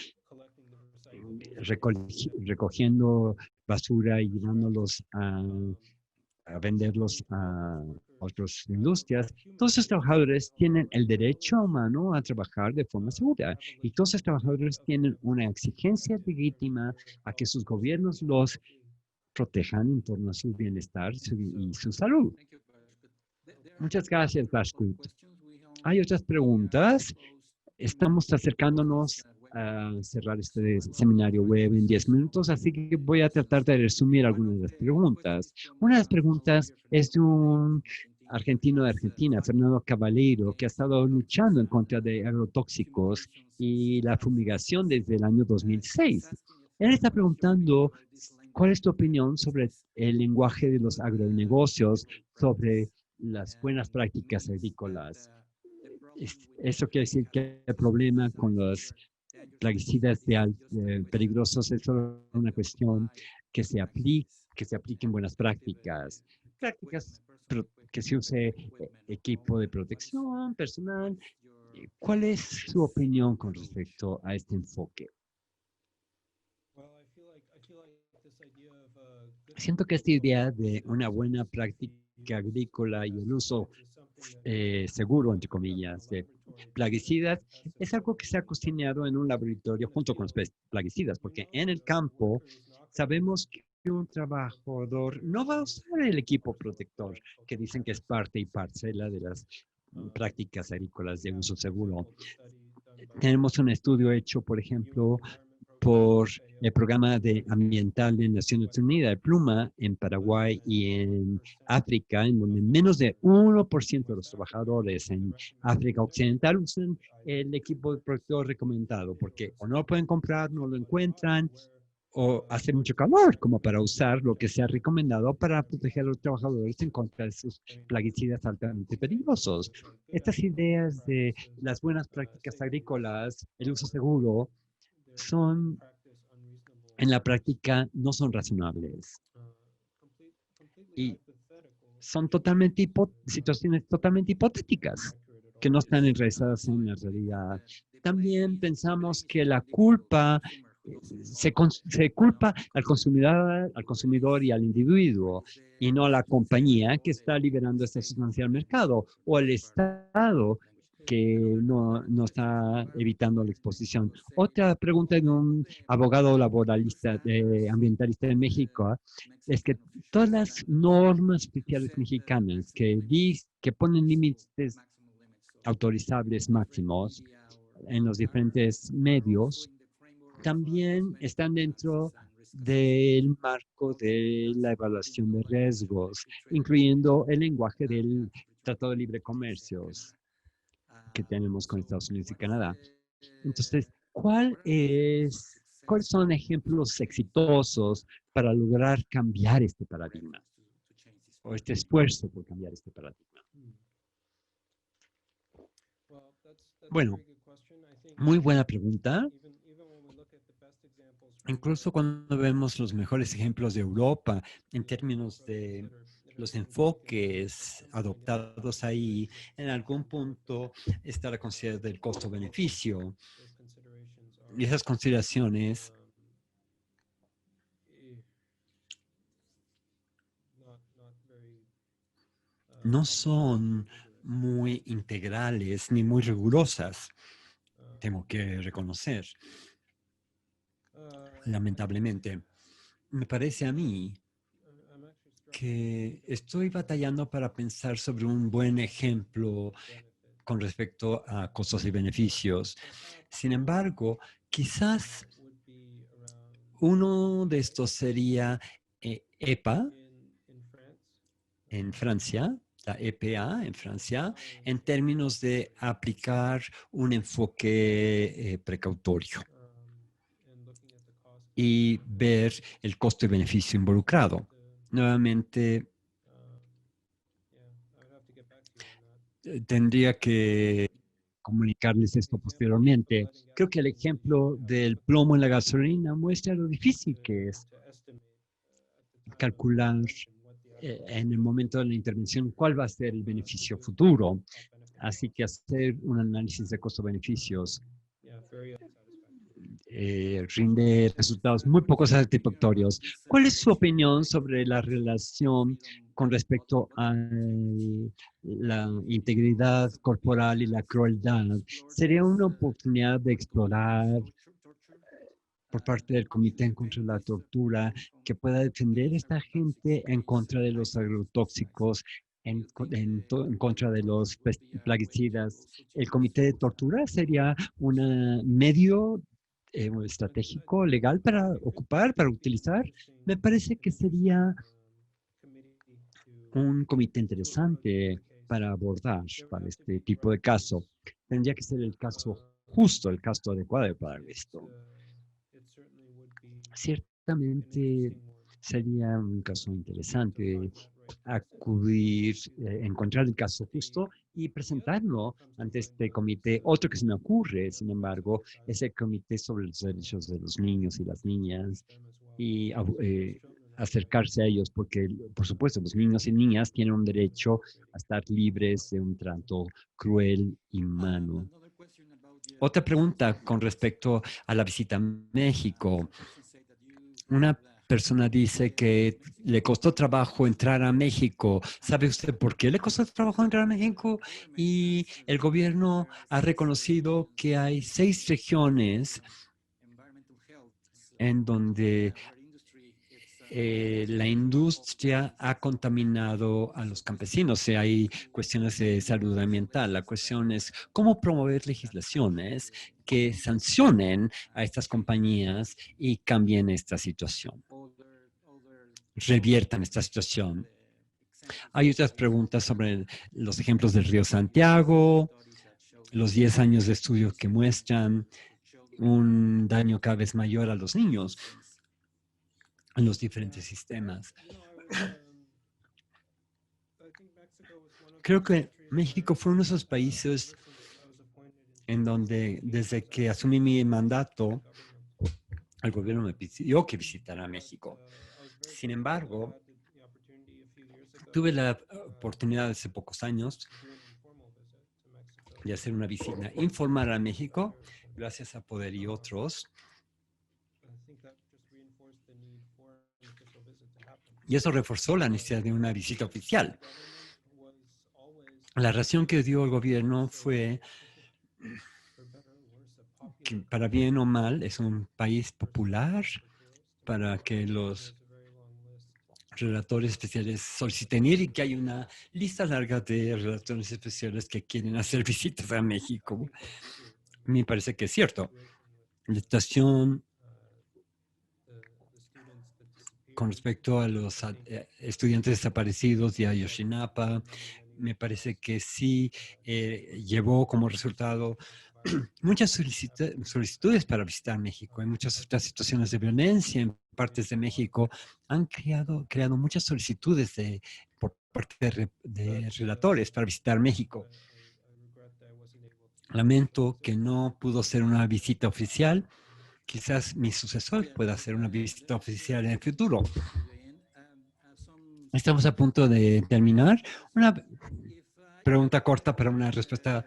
recogiendo basura y llevándolos a venderlos a otras industrias. Todos esos trabajadores tienen el derecho humano a trabajar de forma segura y todos esos trabajadores tienen una exigencia legítima a que sus gobiernos los protejan en torno a su bienestar y su salud. Muchas gracias, Bashkut. Hay otras preguntas. Estamos acercándonos a cerrar este seminario web en 10 minutos, así que voy a tratar de resumir algunas de las preguntas. Una de las preguntas es de un argentino de Argentina, Fernando Caballero, que ha estado luchando en contra de agrotóxicos y la fumigación desde el año 2006. Él está preguntando, ¿cuál es tu opinión sobre el lenguaje de los agronegocios, sobre las buenas prácticas agrícolas? Eso quiere decir que el problema con los plaguicidas peligrosos es solo una cuestión que se apliquen buenas prácticas. Prácticas que se use equipo de protección personal. ¿Cuál es su opinión con respecto a este enfoque? Siento que esta idea de una buena práctica agrícola y el uso seguro, entre comillas, de plaguicidas, es algo que se ha cocinado en un laboratorio junto con los plaguicidas, porque en el campo sabemos que un trabajador no va a usar el equipo protector, que dicen que es parte y parcela de las prácticas agrícolas de uso seguro. Tenemos un estudio hecho, por ejemplo, por el programa ambiental de Naciones Unidas, el Pluma, en Paraguay y en África, en donde menos de 1% de los trabajadores en África Occidental usan el equipo de protector recomendado, porque o no lo pueden comprar, no lo encuentran, o hace mucho calor como para usar lo que se ha recomendado para proteger a los trabajadores en contra de sus plaguicidas altamente peligrosos. Estas ideas de las buenas prácticas agrícolas, el uso seguro, en la práctica no son razonables y son situaciones totalmente hipotéticas que no están enraizadas en la realidad. También pensamos que la culpa se culpa al consumidor y al individuo y no a la compañía que está liberando esta sustancia al mercado o al Estado que no está evitando la exposición. Otra pregunta de un abogado laboralista, ambientalista en México, es que todas las normas especiales mexicanas que ponen límites autorizables máximos en los diferentes medios, también están dentro del marco de la evaluación de riesgos, incluyendo el lenguaje del Tratado de Libre Comercio que tenemos con Estados Unidos y Canadá. Entonces, ¿cuáles son ejemplos exitosos para lograr cambiar este paradigma? O este esfuerzo por cambiar este paradigma. Bueno, muy buena pregunta. Incluso cuando vemos los mejores ejemplos de Europa en términos de los enfoques adoptados ahí, en algún punto está la consideración del costo-beneficio. Y esas consideraciones no son muy integrales ni muy rigurosas, tengo que reconocer, lamentablemente. Me parece a mí que estoy batallando para pensar sobre un buen ejemplo con respecto a costos y beneficios. Sin embargo, quizás uno de estos sería EPA en Francia, la EPA en Francia, en términos de aplicar un enfoque precautorio y ver el costo y beneficio involucrado. Nuevamente, tendría que comunicarles esto posteriormente. Creo que el ejemplo del plomo en la gasolina muestra lo difícil que es calcular en el momento de la intervención cuál va a ser el beneficio futuro. Así que hacer un análisis de costo-beneficios rinde resultados muy poco satisfactorios. ¿Cuál es su opinión sobre la relación con respecto a la integridad corporal y la crueldad? ¿Sería una oportunidad de explorar por parte del Comité en contra de la Tortura que pueda defender a esta gente en contra de los agrotóxicos, en contra de los plaguicidas? ¿El Comité de Tortura sería un medio estratégico, legal para ocupar, para utilizar? Me parece que sería un comité interesante para abordar para este tipo de caso. Tendría que ser el caso justo, el caso adecuado para esto. Ciertamente sería un caso interesante acudir, encontrar el caso justo y presentarlo ante este comité. Otro que se me ocurre, sin embargo, es el comité sobre los derechos de los niños y las niñas y acercarse a ellos porque, por supuesto, los niños y niñas tienen un derecho a estar libres de un trato cruel, inhumano. Otra pregunta con respecto a la visita a México. Una persona dice que le costó trabajo entrar a México. ¿Sabe usted por qué le costó trabajo entrar a México? Y el gobierno ha reconocido que hay 6 regiones en donde la industria ha contaminado a los campesinos. O sea, hay cuestiones de salud ambiental. La cuestión es cómo promover legislaciones que sancionen a estas compañías y cambien esta situación, reviertan esta situación. Hay otras preguntas sobre los ejemplos del río Santiago, los 10 años de estudio que muestran un daño cada vez mayor a los niños en los diferentes sistemas. Creo que México fue uno de esos países en donde desde que asumí mi mandato, el gobierno me pidió que visitara México. Sin embargo, tuve la oportunidad hace pocos años de hacer una visita informal a México, gracias a Poder y otros. Y eso reforzó la necesidad de una visita oficial. La razón que dio el gobierno fue que, para bien o mal, es un país popular para que los relatores especiales soliciten ir y que hay una lista larga de relatores especiales que quieren hacer visitas a México. Me parece que es cierto. La situación con respecto a los estudiantes desaparecidos de Ayotzinapa, me parece que sí llevó como resultado muchas solicitudes para visitar México. Hay muchas otras situaciones de violencia en partes de México. Han creado muchas solicitudes por parte de relatores para visitar México. Lamento que no pudo ser una visita oficial. Quizás mi sucesor pueda hacer una visita oficial en el futuro. Estamos a punto de terminar. Una pregunta corta para una respuesta.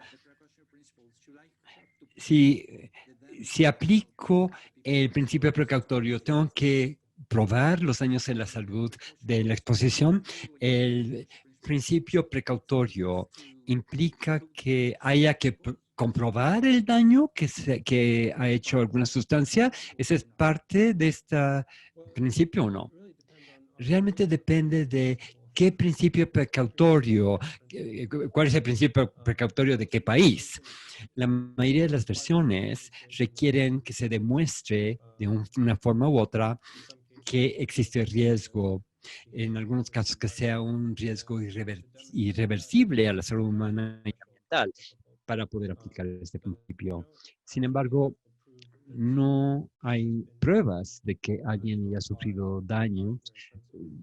Si aplico el principio precautorio, tengo que probar los daños en la salud de la exposición. El principio precautorio implica que haya que comprobar el daño que ha hecho alguna sustancia. ¿Esa es parte de este principio o no? Realmente depende de qué principio precautorio, cuál es el principio precautorio de qué país. La mayoría de las versiones requieren que se demuestre de una forma u otra que existe riesgo, en algunos casos que sea un riesgo irreversible a la salud humana y ambiental para poder aplicar este principio. Sin embargo, no hay pruebas de que alguien haya sufrido daño.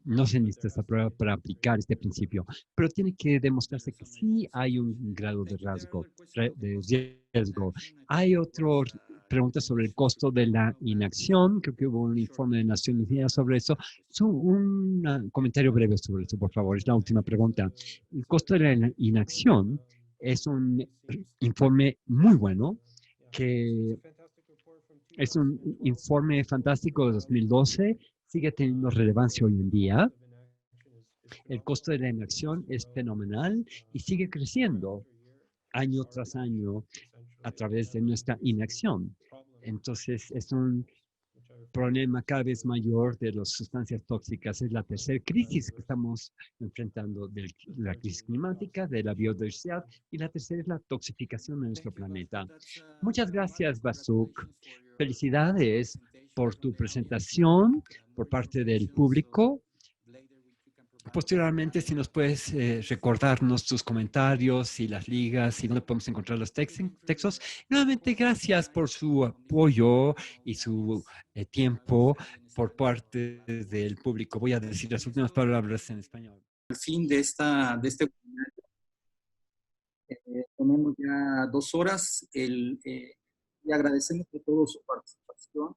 No se necesita esta prueba para aplicar este principio, pero tiene que demostrarse que sí hay un grado de de riesgo. Hay otra pregunta sobre el costo de la inacción. Creo que hubo un informe de Naciones Unidas sobre eso. Un comentario breve sobre eso, por favor. Es la última pregunta. El costo de la inacción es un informe muy bueno que es un informe fantástico de 2012, sigue teniendo relevancia hoy en día. El costo de la inacción es fenomenal y sigue creciendo año tras año a través de nuestra inacción. Entonces, es un problema cada vez mayor de las sustancias tóxicas. Es la tercera crisis que estamos enfrentando, de la crisis climática, de la biodiversidad, y la tercera es la toxificación de nuestro planeta. Muchas gracias, Basuk. Felicidades por tu presentación por parte del público. Posteriormente, si nos puedes recordarnos tus comentarios y las ligas y dónde podemos encontrar los textos. Nuevamente, gracias por su apoyo y su tiempo por parte del público. Voy a decir las últimas palabras en español. Al fin de este webinar, tenemos ya 2 horas y agradecemos a todos su participación.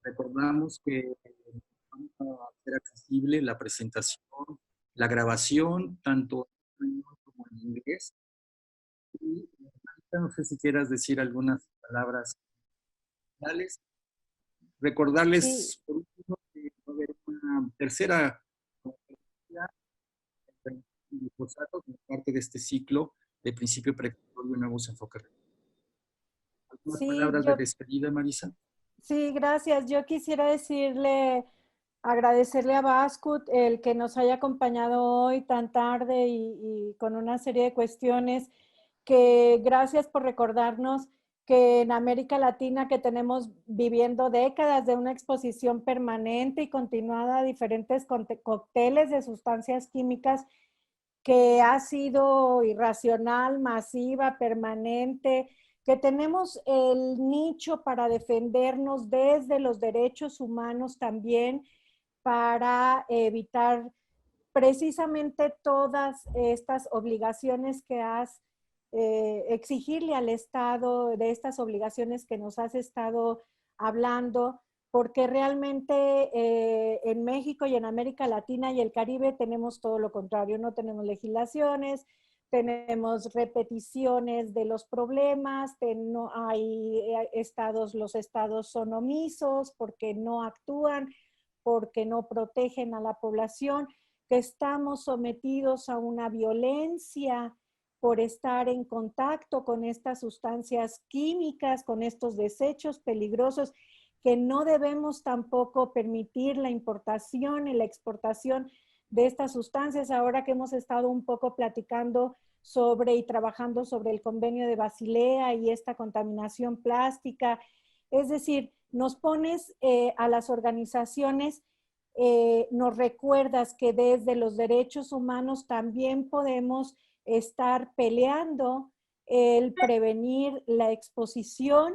Recordamos que vamos a hacer accesible la presentación, la grabación, tanto en español como en inglés. Y no sé si quieras decir algunas palabras finales. Recordarles, Sí. por último, que va a haber una tercera conferencia en glifosato como parte de este ciclo de principio precautorio y nuevos enfoques. ¿Algunas Sí, palabras de despedida, Marisa? sí, gracias. Yo quisiera agradecerle a Bascut el que nos haya acompañado hoy tan tarde y con una serie de cuestiones, que gracias por recordarnos que en América Latina, que tenemos viviendo décadas de una exposición permanente y continuada a diferentes cócteles de sustancias químicas, que ha sido irracional, masiva, permanente, que tenemos el nicho para defendernos desde los derechos humanos también, para evitar precisamente todas estas obligaciones que exigirle al Estado, de estas obligaciones que nos has estado hablando, porque realmente en México y en América Latina y el Caribe tenemos todo lo contrario, no tenemos legislaciones, tenemos repeticiones de los problemas, no hay estados, los estados son omisos porque no actúan, porque no protegen a la población, que estamos sometidos a una violencia por estar en contacto con estas sustancias químicas, con estos desechos peligrosos, que no debemos tampoco permitir la importación y la exportación de estas sustancias. Ahora que hemos estado un poco platicando sobre y trabajando sobre el convenio de Basilea y esta contaminación plástica, es decir, nos pones a las organizaciones, nos recuerdas que desde los derechos humanos también podemos estar peleando el prevenir la exposición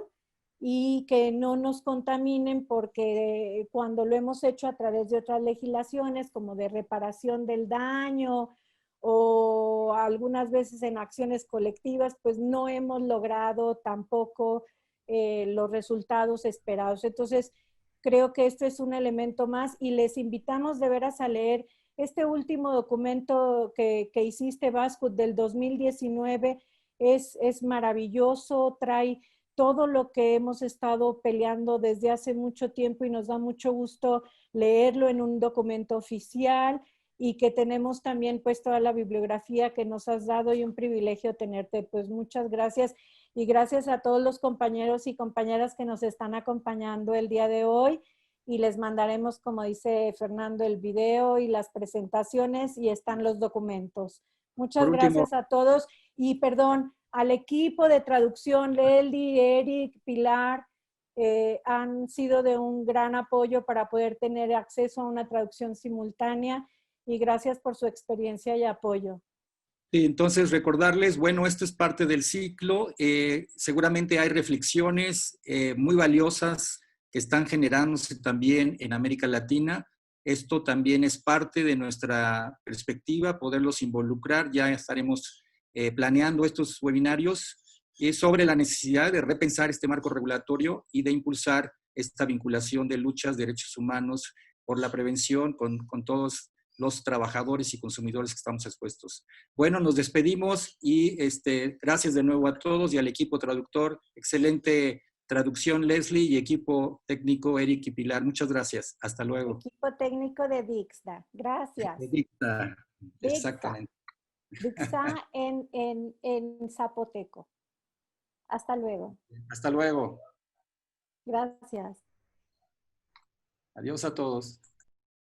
y que no nos contaminen, porque cuando lo hemos hecho a través de otras legislaciones como de reparación del daño o algunas veces en acciones colectivas, pues no hemos logrado tampoco los resultados esperados. Entonces, creo que esto es un elemento más y les invitamos de veras a leer este último documento que hiciste, Bascut, del 2019. Es maravilloso, trae todo lo que hemos estado peleando desde hace mucho tiempo y nos da mucho gusto leerlo en un documento oficial. y que tenemos también pues toda la bibliografía que nos has dado y un privilegio tenerte. Pues muchas gracias y gracias a todos los compañeros y compañeras que nos están acompañando el día de hoy y les mandaremos, como dice Fernando, el video y las presentaciones y están los documentos. Muchas Por último, gracias a todos y perdón, al equipo de traducción, Leli, Eric, Pilar, han sido de un gran apoyo para poder tener acceso a una traducción simultánea y gracias por su experiencia y apoyo. sí, entonces recordarles, bueno, esto es parte del ciclo. Seguramente hay reflexiones muy valiosas que están generándose también en América Latina. Esto también es parte de nuestra perspectiva, poderlos involucrar. Ya estaremos planeando estos webinarios sobre la necesidad de repensar este marco regulatorio y de impulsar esta vinculación de luchas, derechos humanos por la prevención con todos los trabajadores y consumidores que estamos expuestos. Bueno, nos despedimos y gracias de nuevo a todos y al equipo traductor. Excelente traducción, Leslie, y equipo técnico, Eric y Pilar. Muchas gracias. Hasta luego. Equipo técnico de Dixda. Gracias. Dicta. Dixda. Exactamente. Dixda en zapoteco. Hasta luego. Hasta luego. Gracias. Adiós a todos.